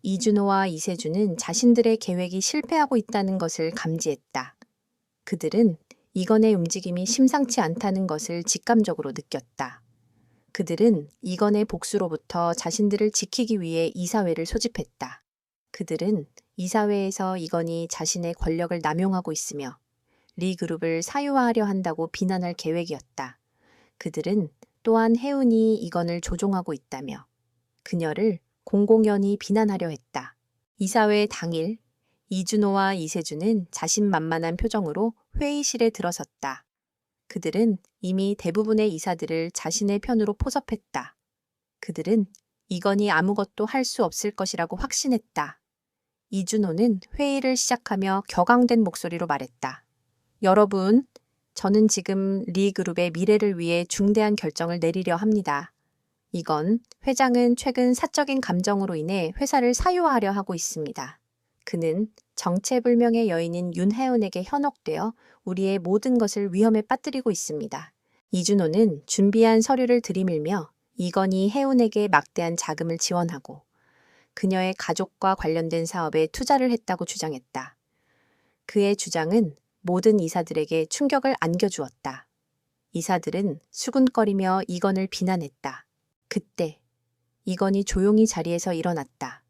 이준호와 이세준은 자신들의 계획이 실패하고 있다는 것을 감지했다. 그들은 이건의 움직임이 심상치 않다는 것을 직감적으로 느꼈다. 그들은 이건의 복수로부터 자신들을 지키기 위해 이사회를 소집했다. 그들은 이사회에서 이건이 자신의 권력을 남용하고 있으며 리그룹을 사유화하려 한다고 비난할 계획이었다. 그들은 또한 혜운이 이건을 조종하고 있다며 그녀를 공공연히 비난하려 했다. 이사회 당일 이준호와 이세준은 자신만만한 표정으로 회의실에 들어섰다. 그들은 이미 대부분의 이사들을 자신의 편으로 포섭했다. 그들은 이건이 아무것도 할 수 없을 것이라고 확신했다. 이준호는 회의를 시작하며 격앙된 목소리로 말했다. 여러분, 저는 지금 리그룹의 미래를 위해 중대한 결정을 내리려 합니다. 이건 회장은 최근 사적인 감정으로 인해 회사를 사유화하려 하고 있습니다. 그는 정체불명의 여인인 윤혜은에게 현혹되어 우리의 모든 것을 위험에 빠뜨리고 있습니다. 이준호는 준비한 서류를 들이밀며 이건희 혜운에게 막대한 자금을 지원하고 그녀의 가족과 관련된 사업에 투자를 했다고 주장했다. 그의 주장은 모든 이사들에게 충격을 안겨주었다. 이사들은 수군거리며 이건을 비난했다. 그때 이건이 조용히 자리에서 일어났다.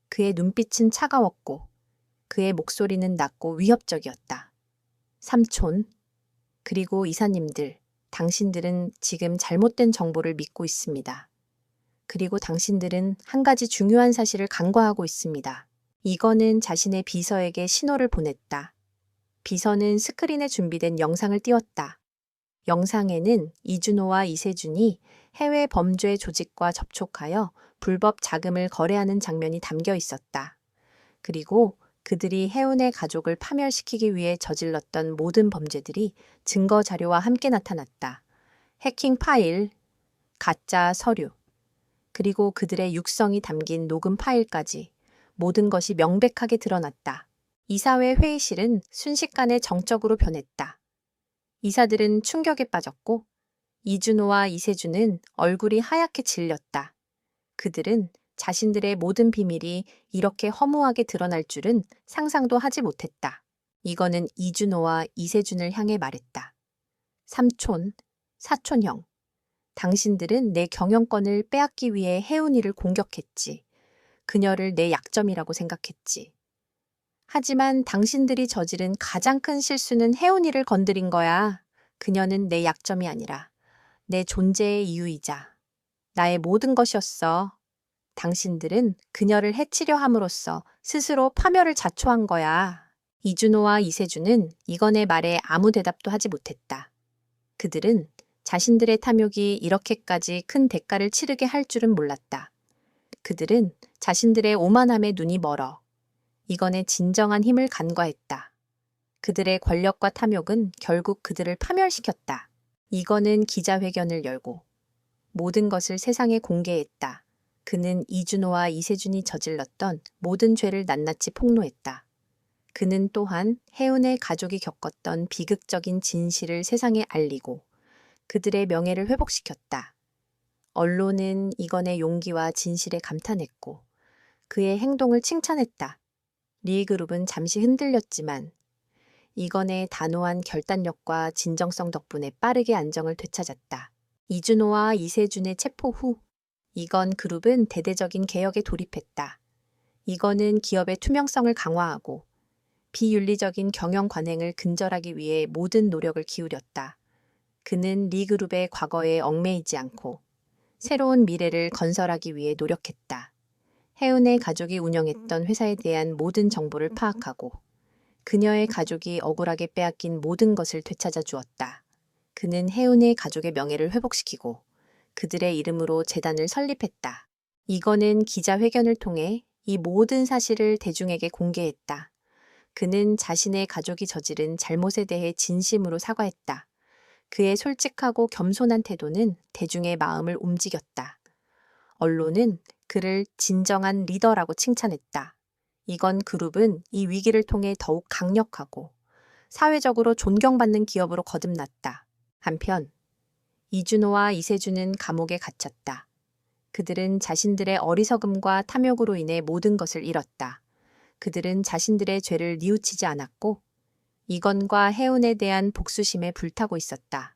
그의 눈빛은 차가웠고 그의 목소리는 낮고 위협적이었다. 삼촌, 그리고 이사님들, 당신들은 지금 잘못된 정보를 믿고 있습니다. 그리고 당신들은 한 가지 중요한 사실을 간과하고 있습니다. 이건은 자신의 비서에게 신호를 보냈다. 비서는 스크린에 준비된 영상을 띄웠다. 영상에는 이준호와 이세준이 해외 범죄 조직과 접촉하여 불법 자금을 거래하는 장면이 담겨 있었다. 그리고 그들이 혜운의 가족을 파멸시키기 위해 저질렀던 모든 범죄들이 증거 자료와 함께 나타났다. 해킹 파일, 가짜 서류, 그리고 그들의 육성이 담긴 녹음 파일까지 모든 것이 명백하게 드러났다. 이사회 회의실은 순식간에 정적으로 변했다. 이사들은 충격에 빠졌고 이준호와 이세준은 얼굴이 하얗게 질렸다. 그들은 자신들의 모든 비밀이 이렇게 허무하게 드러날 줄은 상상도 하지 못했다. 이거는 이준호와 이세준을 향해 말했다. 삼촌, 사촌형, 당신들은 내 경영권을 빼앗기 위해 혜운이를 공격했지. 그녀를 내 약점이라고 생각했지. 하지만 당신들이 저지른 가장 큰 실수는 혜운이를 건드린 거야. 그녀는 내 약점이 아니라 내 존재의 이유이자 나의 모든 것이었어. 당신들은 그녀를 해치려 함으로써 스스로 파멸을 자초한 거야. 이준호와 이세준은 이건의 말에 아무 대답도 하지 못했다. 그들은 자신들의 탐욕이 이렇게까지 큰 대가를 치르게 할 줄은 몰랐다. 그들은 자신들의 오만함에 눈이 멀어 이건의 진정한 힘을 간과했다. 그들의 권력과 탐욕은 결국 그들을 파멸시켰다. 이건은 기자회견을 열고 모든 것을 세상에 공개했다. 그는 이준호와 이세준이 저질렀던 모든 죄를 낱낱이 폭로했다. 그는 또한 혜운의 가족이 겪었던 비극적인 진실을 세상에 알리고 그들의 명예를 회복시켰다. 언론은 이건의 용기와 진실에 감탄했고 그의 행동을 칭찬했다. 리그룹은 잠시 흔들렸지만 이건의 단호한 결단력과 진정성 덕분에 빠르게 안정을 되찾았다. 이준호와 이세준의 체포 후 이건 그룹은 대대적인 개혁에 돌입했다. 이건은 기업의 투명성을 강화하고 비윤리적인 경영 관행을 근절하기 위해 모든 노력을 기울였다. 그는 리그룹의 과거에 얽매이지 않고 새로운 미래를 건설하기 위해 노력했다. 혜은의 가족이 운영했던 회사에 대한 모든 정보를 파악하고 그녀의 가족이 억울하게 빼앗긴 모든 것을 되찾아 주었다. 그는 혜은의 가족의 명예를 회복시키고 그들의 이름으로 재단을 설립했다. 이건은 기자회견을 통해 이 모든 사실을 대중에게 공개했다. 그는 자신의 가족이 저지른 잘못에 대해 진심으로 사과했다. 그의 솔직하고 겸손한 태도는 대중의 마음을 움직였다. 언론은 그를 진정한 리더라고 칭찬했다. 이건 그룹은 이 위기를 통해 더욱 강력하고 사회적으로 존경받는 기업으로 거듭났다. 한편 이준호와 이세준은 감옥에 갇혔다. 그들은 자신들의 어리석음과 탐욕으로 인해 모든 것을 잃었다. 그들은 자신들의 죄를 뉘우치지 않았고 이건과 혜은에 대한 복수심에 불타고 있었다.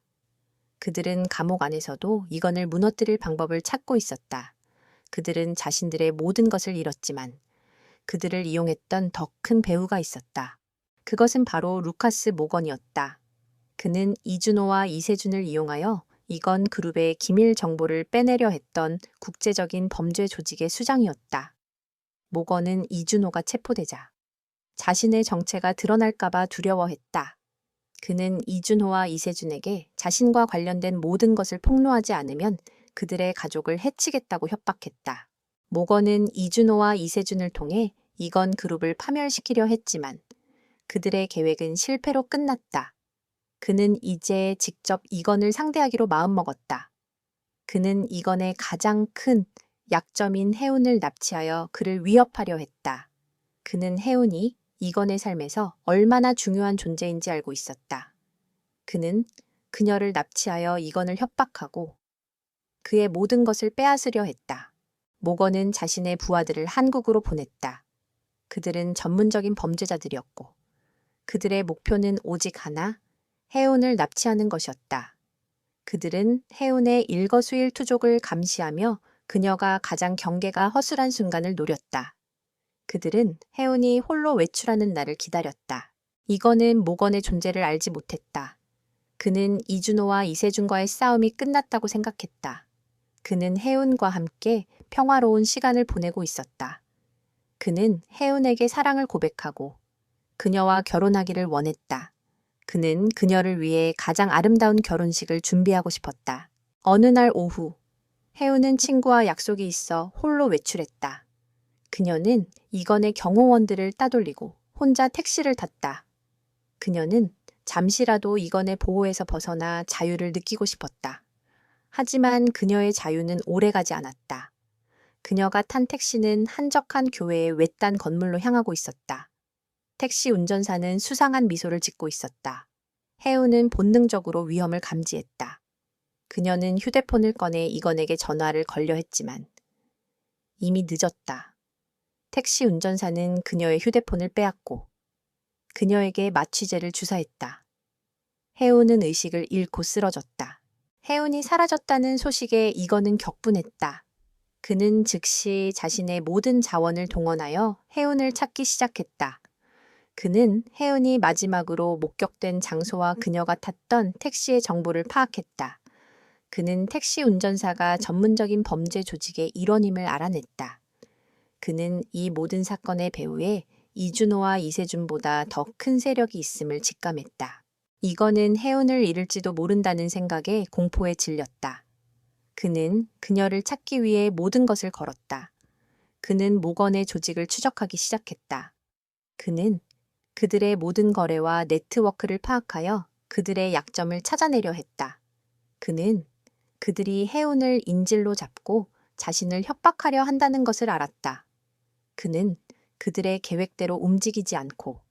그들은 감옥 안에서도 이건을 무너뜨릴 방법을 찾고 있었다. 그들은 자신들의 모든 것을 잃었지만 그들을 이용했던 더 큰 배우가 있었다. 그것은 바로 루카스 모건이었다. 그는 이준호와 이세준을 이용하여 이건 그룹의 기밀 정보를 빼내려 했던 국제적인 범죄 조직의 수장이었다. 모건은 이준호가 체포되자 자신의 정체가 드러날까봐 두려워했다. 그는 이준호와 이세준에게 자신과 관련된 모든 것을 폭로하지 않으면 그들의 가족을 해치겠다고 협박했다. 모건은 이준호와 이세준을 통해 이건 그룹을 파멸시키려 했지만 그들의 계획은 실패로 끝났다. 그는 이제 직접 이건을 상대하기로 마음먹었다. 그는 이건의 가장 큰 약점인 혜운을 납치하여 그를 위협하려 했다. 그는 혜운이 이건의 삶에서 얼마나 중요한 존재인지 알고 있었다. 그는 그녀를 납치하여 이건을 협박하고 그의 모든 것을 빼앗으려 했다. 모건은 자신의 부하들을 한국으로 보냈다. 그들은 전문적인 범죄자들이었고 그들의 목표는 오직 하나, 혜운을 납치하는 것이었다. 그들은 혜운의 일거수일투족을 감시하며 그녀가 가장 경계가 허술한 순간을 노렸다. 그들은 혜운이 홀로 외출하는 날을 기다렸다. 이건은 모건의 존재를 알지 못했다. 그는 이준호와 이세준과의 싸움이 끝났다고 생각했다. 그는 혜운과 함께 평화로운 시간을 보내고 있었다. 그는 혜운에게 사랑을 고백하고 그녀와 결혼하기를 원했다. 그는 그녀를 위해 가장 아름다운 결혼식을 준비하고 싶었다. 어느 날 오후, 혜운은 친구와 약속이 있어 홀로 외출했다. 그녀는 이건의 경호원들을 따돌리고 혼자 택시를 탔다. 그녀는 잠시라도 이건의 보호에서 벗어나 자유를 느끼고 싶었다. 하지만 그녀의 자유는 오래가지 않았다. 그녀가 탄 택시는 한적한 교회의 외딴 건물로 향하고 있었다. 택시 운전사는 수상한 미소를 짓고 있었다. 혜운은 본능적으로 위험을 감지했다. 그녀는 휴대폰을 꺼내 이건에게 전화를 걸려 했지만 이미 늦었다. 택시 운전사는 그녀의 휴대폰을 빼앗고 그녀에게 마취제를 주사했다. 혜운은 의식을 잃고 쓰러졌다. 혜운이 사라졌다는 소식에 이건은 격분했다. 그는 즉시 자신의 모든 자원을 동원하여 혜운을 찾기 시작했다. 그는 혜은이 마지막으로 목격된 장소와 그녀가 탔던 택시의 정보를 파악했다. 그는 택시 운전사가 전문적인 범죄 조직의 일원임을 알아냈다. 그는 이 모든 사건의 배후에 이준호와 이세준보다 더 큰 세력이 있음을 직감했다. 이건은 혜은을 잃을지도 모른다는 생각에 공포에 질렸다. 그는 그녀를 찾기 위해 모든 것을 걸었다. 그는 모건의 조직을 추적하기 시작했다. 그는 그들의 모든 거래와 네트워크를 파악하여 그들의 약점을 찾아내려 했다. 그는 그들이 혜운을 인질로 잡고 자신을 협박하려 한다는 것을 알았다. 그는 그들의 계획대로 움직이지 않고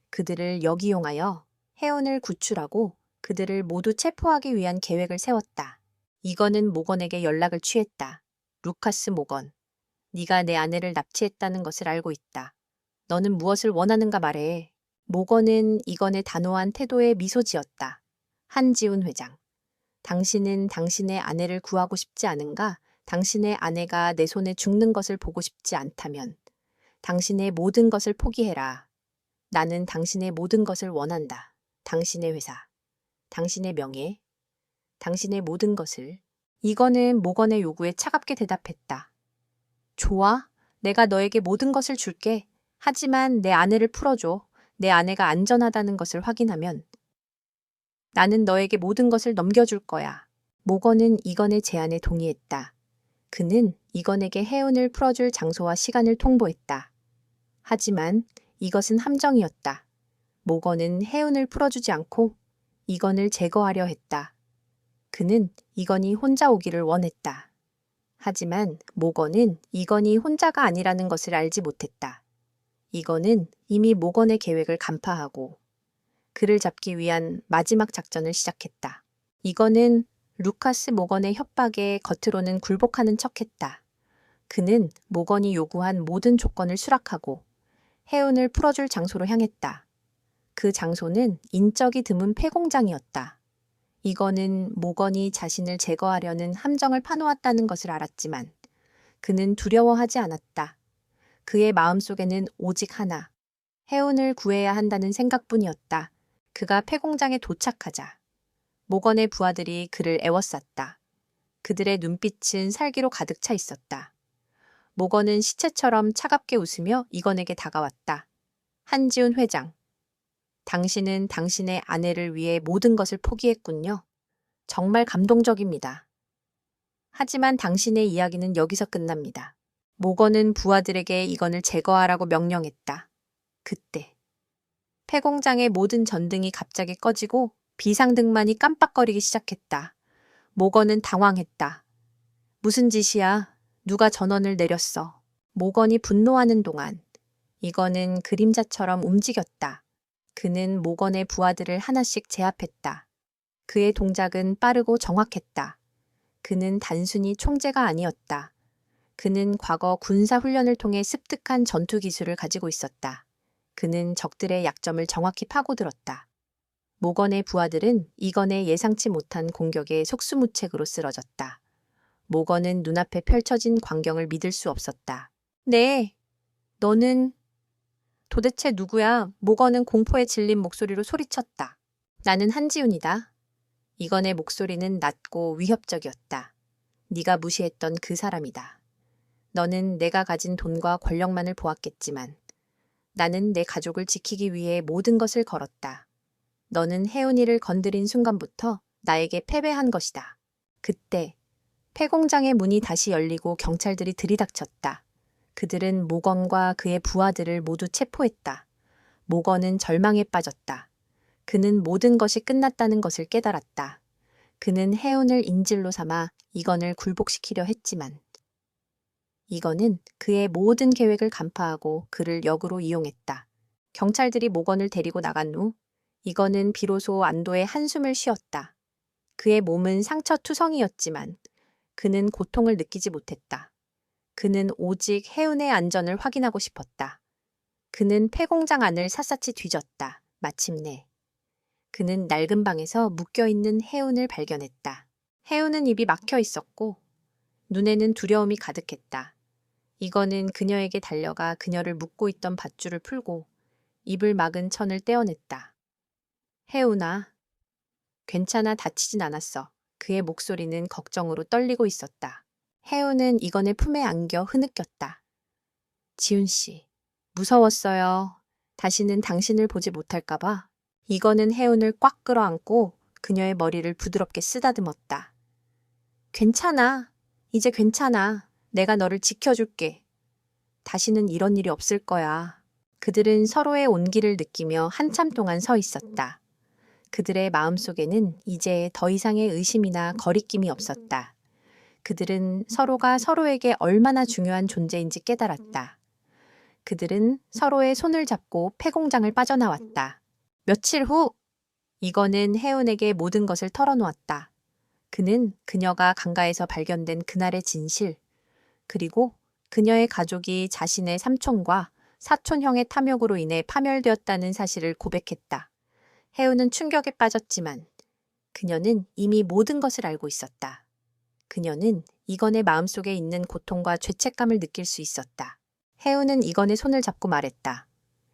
그들을 역이용하여 혜운을 구출하고 그들을 모두 체포하기 위한 계획을 세웠다. 이건은 모건에게 연락을 취했다. 루카스 모건, 네가 내 아내를 납치했다는 것을 알고 있다. 너는 무엇을 원하는가 말해. 모건은 이건의 단호한 태도에 미소 지었다. 한지훈 회장, 당신은 당신의 아내를 구하고 싶지 않은가? 당신의 아내가 내 손에 죽는 것을 보고 싶지 않다면 당신의 모든 것을 포기해라. 나는 당신의 모든 것을 원한다. 당신의 회사, 당신의 명예, 당신의 모든 것을. 이건은 모건의 요구에 차갑게 대답했다. 좋아, 내가 너에게 모든 것을 줄게. 하지만 내 아내를 풀어줘. 내 아내가 안전하다는 것을 확인하면 나는 너에게 모든 것을 넘겨줄 거야. 모건은 이건의 제안에 동의했다. 그는 이건에게 해운을 풀어줄 장소와 시간을 통보했다. 하지만 이것은 함정이었다. 모건은 해운을 풀어주지 않고 이건을 제거하려 했다. 그는 이건이 혼자 오기를 원했다. 하지만 모건은 이건이 혼자가 아니라는 것을 알지 못했다. 이건은 이미 모건의 계획을 간파하고 그를 잡기 위한 마지막 작전을 시작했다. 이건은 루카스 모건의 협박에 겉으로는 굴복하는 척했다. 그는 모건이 요구한 모든 조건을 수락하고 해운을 풀어줄 장소로 향했다. 그 장소는 인적이 드문 폐공장이었다. 이건은 모건이 자신을 제거하려는 함정을 파놓았다는 것을 알았지만 그는 두려워하지 않았다. 그의 마음속에는 오직 하나, 해운을 구해야 한다는 생각뿐이었다. 그가 폐공장에 도착하자 모건의 부하들이 그를 애워쌌다. 그들의 눈빛은 살기로 가득 차 있었다. 모건은 시체처럼 차갑게 웃으며 이건에게 다가왔다. 한지훈 회장, 당신은 당신의 아내를 위해 모든 것을 포기했군요. 정말 감동적입니다. 하지만 당신의 이야기는 여기서 끝납니다. 모건은 부하들에게 이건을 제거하라고 명령했다. 그때 폐공장의 모든 전등이 갑자기 꺼지고 비상등만이 깜빡거리기 시작했다. 모건은 당황했다. 무슨 짓이야? 누가 전원을 내렸어? 모건이 분노하는 동안 이건은 그림자처럼 움직였다. 그는 모건의 부하들을 하나씩 제압했다. 그의 동작은 빠르고 정확했다. 그는 단순히 총재가 아니었다. 그는 과거 군사 훈련을 통해 습득한 전투 기술을 가지고 있었다. 그는 적들의 약점을 정확히 파고들었다. 모건의 부하들은 이건의 예상치 못한 공격에 속수무책으로 쓰러졌다. 모건은 눈앞에 펼쳐진 광경을 믿을 수 없었다. 네, 너는 도대체 누구야? 모건은 공포에 질린 목소리로 소리쳤다. 나는 한지훈이다. 이건의 목소리는 낮고 위협적이었다. 네가 무시했던 그 사람이다. 너는 내가 가진 돈과 권력만을 보았겠지만 나는 내 가족을 지키기 위해 모든 것을 걸었다. 너는 혜은이를 건드린 순간부터 나에게 패배한 것이다. 그때 폐공장의 문이 다시 열리고 경찰들이 들이닥쳤다. 그들은 모건과 그의 부하들을 모두 체포했다. 모건은 절망에 빠졌다. 그는 모든 것이 끝났다는 것을 깨달았다. 그는 혜운을 인질로 삼아 이건을 굴복시키려 했지만 이건은 그의 모든 계획을 간파하고 그를 역으로 이용했다. 경찰들이 모건을 데리고 나간 후 이건은 비로소 안도의 한숨을 쉬었다. 그의 몸은 상처투성이었지만 그는 고통을 느끼지 못했다. 그는 오직 혜운의 안전을 확인하고 싶었다. 그는 폐공장 안을 샅샅이 뒤졌다. 마침내 그는 낡은 방에서 묶여있는 혜운을 발견했다. 혜운은 입이 막혀 있었고 눈에는 두려움이 가득했다. 이건은 그녀에게 달려가 그녀를 묶고 있던 밧줄을 풀고 입을 막은 천을 떼어냈다. 혜운아, 괜찮아, 다치진 않았어. 그의 목소리는 걱정으로 떨리고 있었다. 혜운은 이건의 품에 안겨 흐느꼈다. 지훈 씨, 무서웠어요. 다시는 당신을 보지 못할까봐. 이건은 혜운을 꽉 끌어안고 그녀의 머리를 부드럽게 쓰다듬었다. 괜찮아. 이제 괜찮아. 내가 너를 지켜줄게. 다시는 이런 일이 없을 거야. 그들은 서로의 온기를 느끼며 한참 동안 서 있었다. 그들의 마음속에는 이제 더 이상의 의심이나 거리낌이 없었다. 그들은 서로가 서로에게 얼마나 중요한 존재인지 깨달았다. 그들은 서로의 손을 잡고 폐공장을 빠져나왔다. 며칠 후 이건은 혜운에게 모든 것을 털어놓았다. 그는 그녀가 강가에서 발견된 그날의 진실, 그리고 그녀의 가족이 자신의 삼촌과 사촌형의 탐욕으로 인해 파멸되었다는 사실을 고백했다. 해우는 충격에 빠졌지만 그녀는 이미 모든 것을 알고 있었다. 그녀는 이건의 마음속에 있는 고통과 죄책감을 느낄 수 있었다. 해우는 이건의 손을 잡고 말했다.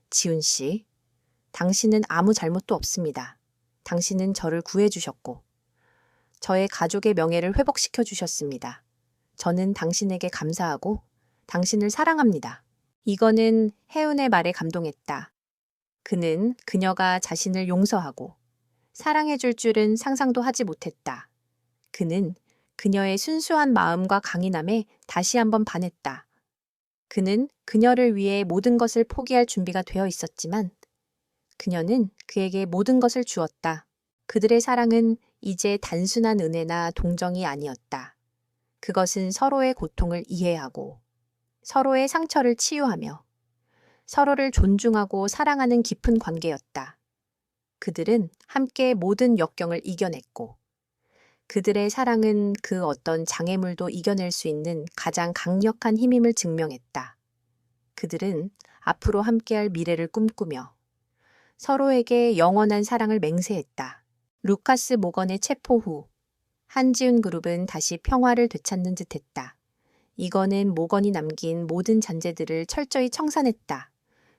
지훈 씨, 당신은 아무 잘못도 없습니다. 당신은 저를 구해주셨고, 저의 가족의 명예를 회복시켜 주셨습니다. 저는 당신에게 감사하고 당신을 사랑합니다. 이건은 해운의 말에 감동했다. 그는 그녀가 자신을 용서하고 사랑해 줄 줄은 상상도 하지 못했다. 그는 그녀의 순수한 마음과 강인함에 다시 한번 반했다. 그는 그녀를 위해 모든 것을 포기할 준비가 되어 있었지만 그녀는 그에게 모든 것을 주었다. 그들의 사랑은 이제 단순한 은혜나 동정이 아니었다. 그것은 서로의 고통을 이해하고 서로의 상처를 치유하며 서로를 존중하고 사랑하는 깊은 관계였다. 그들은 함께 모든 역경을 이겨냈고 그들의 사랑은 그 어떤 장애물도 이겨낼 수 있는 가장 강력한 힘임을 증명했다. 그들은 앞으로 함께할 미래를 꿈꾸며 서로에게 영원한 사랑을 맹세했다. 루카스 모건의 체포 후 한지훈 그룹은 다시 평화를 되찾는 듯했다. 이건은 모건이 남긴 모든 잔재들을 철저히 청산했다.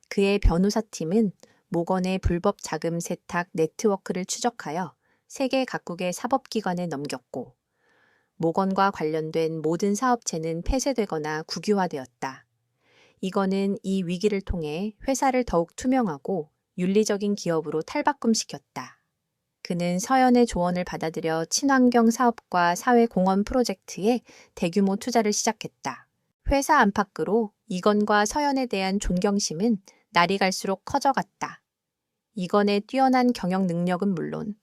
그의 변호사팀은 모건의 불법 자금 세탁 네트워크를 추적하여 세계 각국의 사법기관에 넘겼고 모건과 관련된 모든 사업체는 폐쇄되거나 국유화되었다. 이건은 이 위기를 통해 회사를 더욱 투명하고 윤리적인 기업으로 탈바꿈시켰다. 그는 서연의 조언을 받아들여 친환경 사업과 사회공헌 프로젝트에 대규모 투자를 시작했다. 회사 안팎으로 이건과 서연에 대한 존경심은 날이 갈수록 커져갔다. 이건의 뛰어난 경영 능력은 물론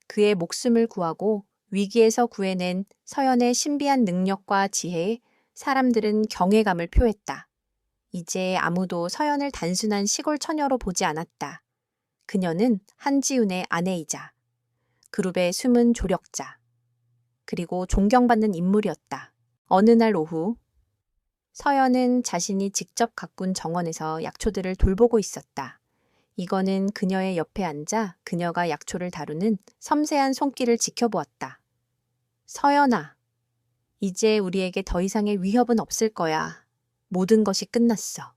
그의 목숨을 구하고 위기에서 구해낸 서연의 신비한 능력과 지혜에 사람들은 경외감을 표했다. 이제 아무도 서연을 단순한 시골 처녀로 보지 않았다. 그녀는 한지훈의 아내이자 그룹의 숨은 조력자, 그리고 존경받는 인물이었다. 어느 날 오후, 서연은 자신이 직접 가꾼 정원에서 약초들을 돌보고 있었다. 이거는 그녀의 옆에 앉아 그녀가 약초를 다루는 섬세한 손길을 지켜보았다. 서연아, 이제 우리에게 더 이상의 위협은 없을 거야. 모든 것이 끝났어.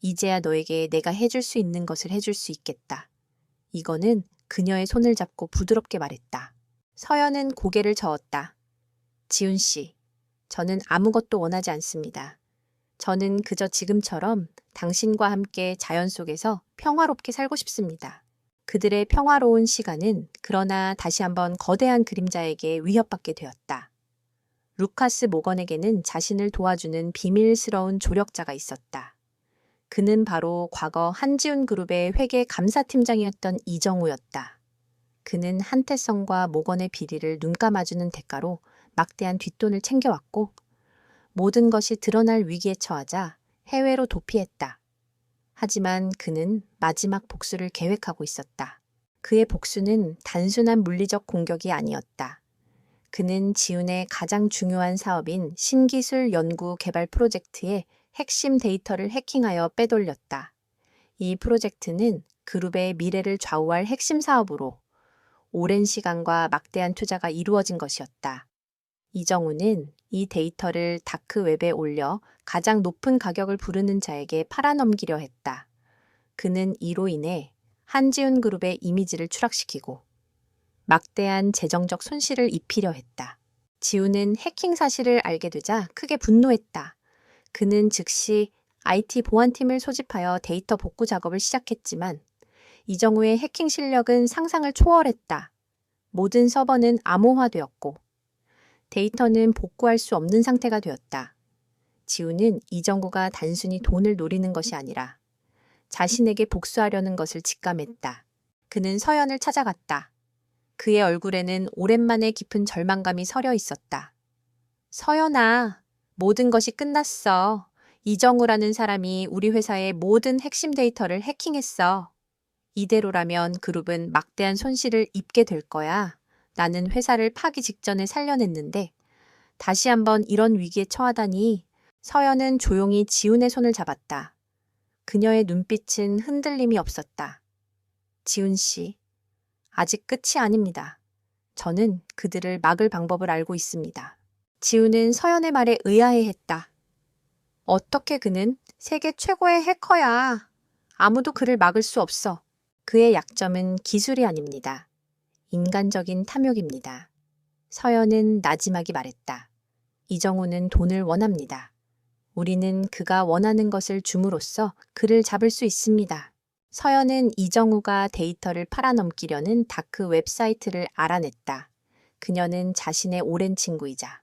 이제야 너에게 내가 해줄 수 있는 것을 해줄 수 있겠다. 이거는 그녀의 손을 잡고 부드럽게 말했다. 서연은 고개를 저었다. 지훈 씨, 저는 아무것도 원하지 않습니다. 저는 그저 지금처럼 당신과 함께 자연 속에서 평화롭게 살고 싶습니다. 그들의 평화로운 시간은 그러나 다시 한번 거대한 그림자에게 위협받게 되었다. 루카스 모건에게는 자신을 도와주는 비밀스러운 조력자가 있었다. 그는 바로 과거 한지훈 그룹의 회계 감사팀장이었던 이정우였다. 그는 한태성과 모건의 비리를 눈감아주는 대가로 막대한 뒷돈을 챙겨왔고 모든 것이 드러날 위기에 처하자 해외로 도피했다. 하지만 그는 마지막 복수를 계획하고 있었다. 그의 복수는 단순한 물리적 공격이 아니었다. 그는 지훈의 가장 중요한 사업인 신기술 연구 개발 프로젝트의 핵심 데이터를 해킹하여 빼돌렸다. 이 프로젝트는 그룹의 미래를 좌우할 핵심 사업으로 오랜 시간과 막대한 투자가 이루어진 것이었다. 이정우는 이 데이터를 다크웹에 올려 가장 높은 가격을 부르는 자에게 팔아넘기려 했다. 그는 이로 인해 한지훈 그룹의 이미지를 추락시키고 막대한 재정적 손실을 입히려 했다. 지훈은 해킹 사실을 알게 되자 크게 분노했다. 그는 즉시 IT 보안팀을 소집하여 데이터 복구 작업을 시작했지만 이정우의 해킹 실력은 상상을 초월했다. 모든 서버는 암호화되었고 데이터는 복구할 수 없는 상태가 되었다. 지훈은 이정우가 단순히 돈을 노리는 것이 아니라 자신에게 복수하려는 것을 직감했다. 그는 서연을 찾아갔다. 그의 얼굴에는 오랜만에 깊은 절망감이 서려 있었다. 서연아, 모든 것이 끝났어. 이정우라는 사람이 우리 회사의 모든 핵심 데이터를 해킹했어. 이대로라면 그룹은 막대한 손실을 입게 될 거야. 나는 회사를 파기 직전에 살려냈는데 다시 한번 이런 위기에 처하다니. 서연은 조용히 지훈의 손을 잡았다. 그녀의 눈빛은 흔들림이 없었다. 지훈 씨, 아직 끝이 아닙니다. 저는 그들을 막을 방법을 알고 있습니다. 지훈은 서연의 말에 의아해했다. 어떻게 그는 세계 최고의 해커야. 아무도 그를 막을 수 없어. 그의 약점은 기술이 아닙니다. 인간적인 탐욕입니다. 서연은 나지막이 말했다. 이정우는 돈을 원합니다. 우리는 그가 원하는 것을 줌으로써 그를 잡을 수 있습니다. 서연은 이정우가 데이터를 팔아넘기려는 다크 웹사이트를 알아냈다. 그녀는 자신의 오랜 친구이자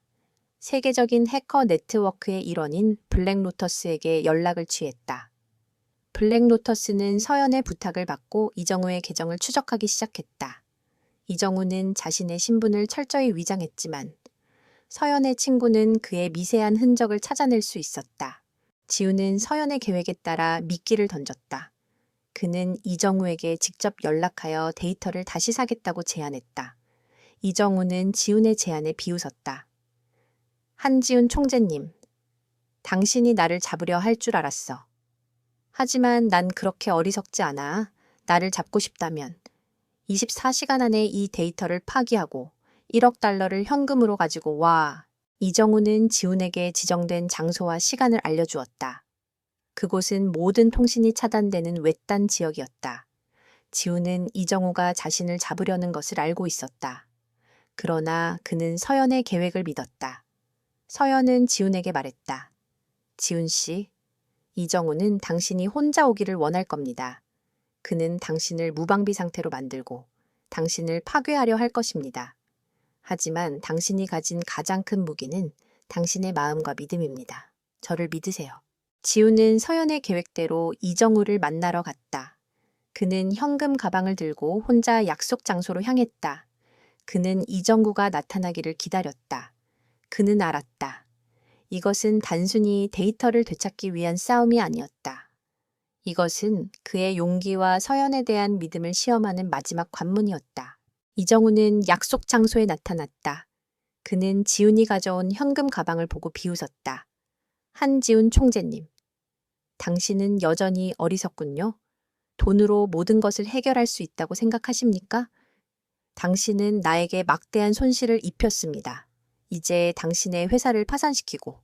세계적인 해커 네트워크의 일원인 블랙로터스에게 연락을 취했다. 블랙로터스는 서연의 부탁을 받고 이정우의 계정을 추적하기 시작했다. 이정우는 자신의 신분을 철저히 위장했지만 서연의 친구는 그의 미세한 흔적을 찾아낼 수 있었다. 지우는 서연의 계획에 따라 미끼를 던졌다. 그는 이정우에게 직접 연락하여 데이터를 다시 사겠다고 제안했다. 이정우는 지훈의 제안에 비웃었다. 한지훈 총재님, 당신이 나를 잡으려 할 줄 알았어. 하지만 난 그렇게 어리석지 않아. 나를 잡고 싶다면 24시간 안에 이 데이터를 파기하고 1억 달러를 현금으로 가지고 와. 이정우는 지훈에게 지정된 장소와 시간을 알려주었다. 그곳은 모든 통신이 차단되는 외딴 지역이었다. 지훈은 이정우가 자신을 잡으려는 것을 알고 있었다. 그러나 그는 서연의 계획을 믿었다. 서연은 지훈에게 말했다. 지훈 씨, 이정우는 당신이 혼자 오기를 원할 겁니다. 그는 당신을 무방비 상태로 만들고 당신을 파괴하려 할 것입니다. 하지만 당신이 가진 가장 큰 무기는 당신의 마음과 믿음입니다. 저를 믿으세요. 지훈은 서연의 계획대로 이정우를 만나러 갔다. 그는 현금 가방을 들고 혼자 약속 장소로 향했다. 그는 이정우가 나타나기를 기다렸다. 그는 알았다. 이것은 단순히 데이터를 되찾기 위한 싸움이 아니었다. 이것은 그의 용기와 서연에 대한 믿음을 시험하는 마지막 관문이었다. 이정우는 약속 장소에 나타났다. 그는 지훈이 가져온 현금 가방을 보고 비웃었다. 한지훈 총재님, 당신은 여전히 어리석군요. 돈으로 모든 것을 해결할 수 있다고 생각하십니까? 당신은 나에게 막대한 손실을 입혔습니다. 이제 당신의 회사를 파산시키고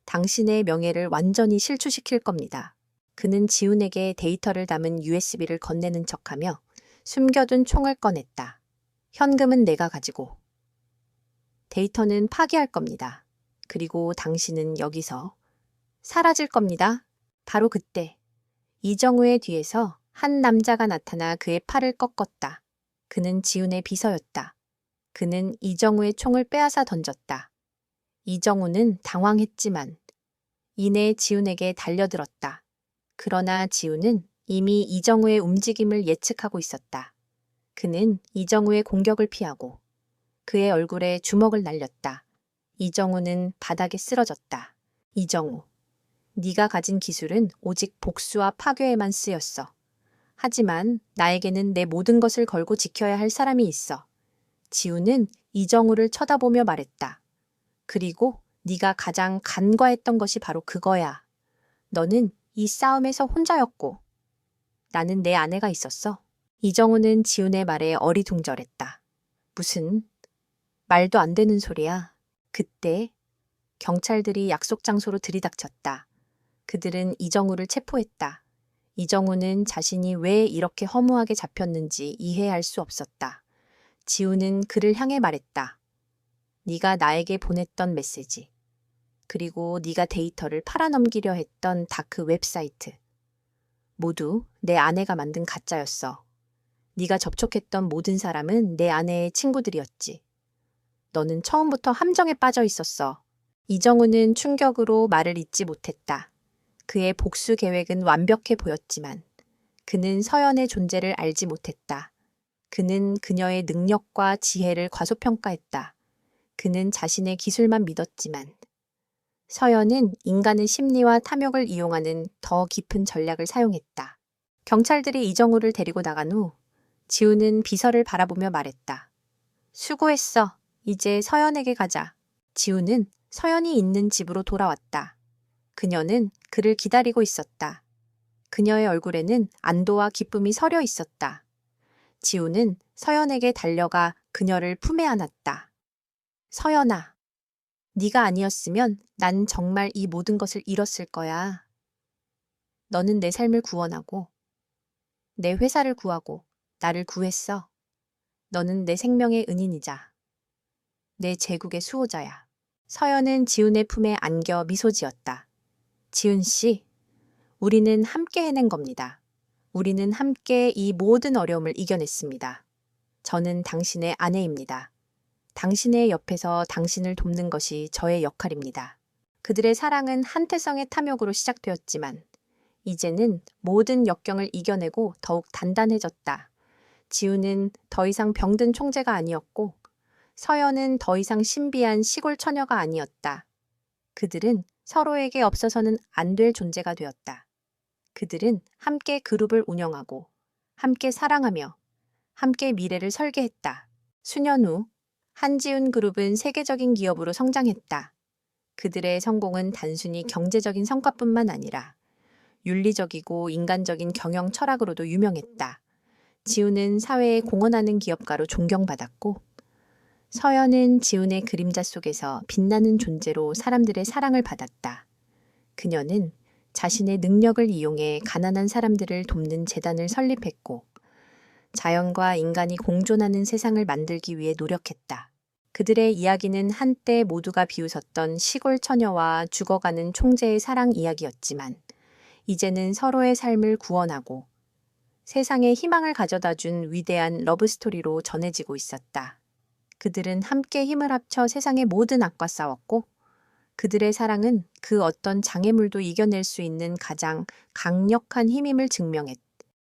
당신의 명예를 완전히 실추시킬 겁니다. 그는 지훈에게 데이터를 담은 USB를 건네는 척하며 숨겨둔 총을 꺼냈다. 현금은 내가 가지고 데이터는 파기할 겁니다. 그리고 당신은 여기서 사라질 겁니다. 바로 그때 이정우의 뒤에서 한 남자가 나타나 그의 팔을 꺾었다. 그는 지훈의 비서였다. 그는 이정우의 총을 빼앗아 던졌다. 이정우는 당황했지만 이내 지훈에게 달려들었다. 그러나 지훈은 이미 이정우의 움직임을 예측하고 있었다. 그는 이정우의 공격을 피하고 그의 얼굴에 주먹을 날렸다. 이정우는 바닥에 쓰러졌다. 이정우, 네가 가진 기술은 오직 복수와 파괴에만 쓰였어. 하지만 나에게는 내 모든 것을 걸고 지켜야 할 사람이 있어. 지훈은 이정우를 쳐다보며 말했다. 그리고 네가 가장 간과했던 것이 바로 그거야. 너는 이 싸움에서 혼자였고 나는 내 아내가 있었어. 이정우는 지훈의 말에 어리둥절했다. 무슨 말도 안 되는 소리야. 그때 경찰들이 약속 장소로 들이닥쳤다. 그들은 이정우를 체포했다. 이정우는 자신이 왜 이렇게 허무하게 잡혔는지 이해할 수 없었다. 지훈은 그를 향해 말했다. 네가 나에게 보냈던 메시지, 그리고 네가 데이터를 팔아넘기려 했던 다크 웹사이트, 모두 내 아내가 만든 가짜였어. 네가 접촉했던 모든 사람은 내 아내의 친구들이었지. 너는 처음부터 함정에 빠져 있었어. 이정우는 충격으로 말을 잇지 못했다. 그의 복수 계획은 완벽해 보였지만 그는 서연의 존재를 알지 못했다. 그는 그녀의 능력과 지혜를 과소평가했다. 그는 자신의 기술만 믿었지만 서연은 인간의 심리와 탐욕을 이용하는 더 깊은 전략을 사용했다. 경찰들이 이정우를 데리고 나간 후 지훈은 비서를 바라보며 말했다. 수고했어. 이제 서연에게 가자. 지우는 서연이 있는 집으로 돌아왔다. 그녀는 그를 기다리고 있었다. 그녀의 얼굴에는 안도와 기쁨이 서려 있었다. 지우는 서연에게 달려가 그녀를 품에 안았다. 서연아, 네가 아니었으면 난 정말 이 모든 것을 잃었을 거야. 너는 내 삶을 구원하고 내 회사를 구하고 나를 구했어. 너는 내 생명의 은인이자 내 제국의 수호자야. 서연은 지훈의 품에 안겨 미소 지었다. 지훈 씨, 우리는 함께 해낸 겁니다. 우리는 함께 이 모든 어려움을 이겨냈습니다. 저는 당신의 아내입니다. 당신의 옆에서 당신을 돕는 것이 저의 역할입니다. 그들의 사랑은 한태성의 탐욕으로 시작되었지만 이제는 모든 역경을 이겨내고 더욱 단단해졌다. 지우는 더 이상 병든 총재가 아니었고 서연은 더 이상 신비한 시골 처녀가 아니었다. 그들은 서로에게 없어서는 안 될 존재가 되었다. 그들은 함께 그룹을 운영하고 함께 사랑하며 함께 미래를 설계했다. 수년 후 한지훈 그룹은 세계적인 기업으로 성장했다. 그들의 성공은 단순히 경제적인 성과뿐만 아니라 윤리적이고 인간적인 경영 철학으로도 유명했다. 지훈은 사회에 공헌하는 기업가로 존경받았고 서연은 지훈의 그림자 속에서 빛나는 존재로 사람들의 사랑을 받았다. 그녀는 자신의 능력을 이용해 가난한 사람들을 돕는 재단을 설립했고 자연과 인간이 공존하는 세상을 만들기 위해 노력했다. 그들의 이야기는 한때 모두가 비웃었던 시골 처녀와 죽어가는 총재의 사랑 이야기였지만 이제는 서로의 삶을 구원하고 세상에 희망을 가져다준 위대한 러브스토리로 전해지고 있었다. 그들은 함께 힘을 합쳐 세상의 모든 악과 싸웠고 그들의 사랑은 그 어떤 장애물도 이겨낼 수 있는 가장 강력한 힘임을 증명했다.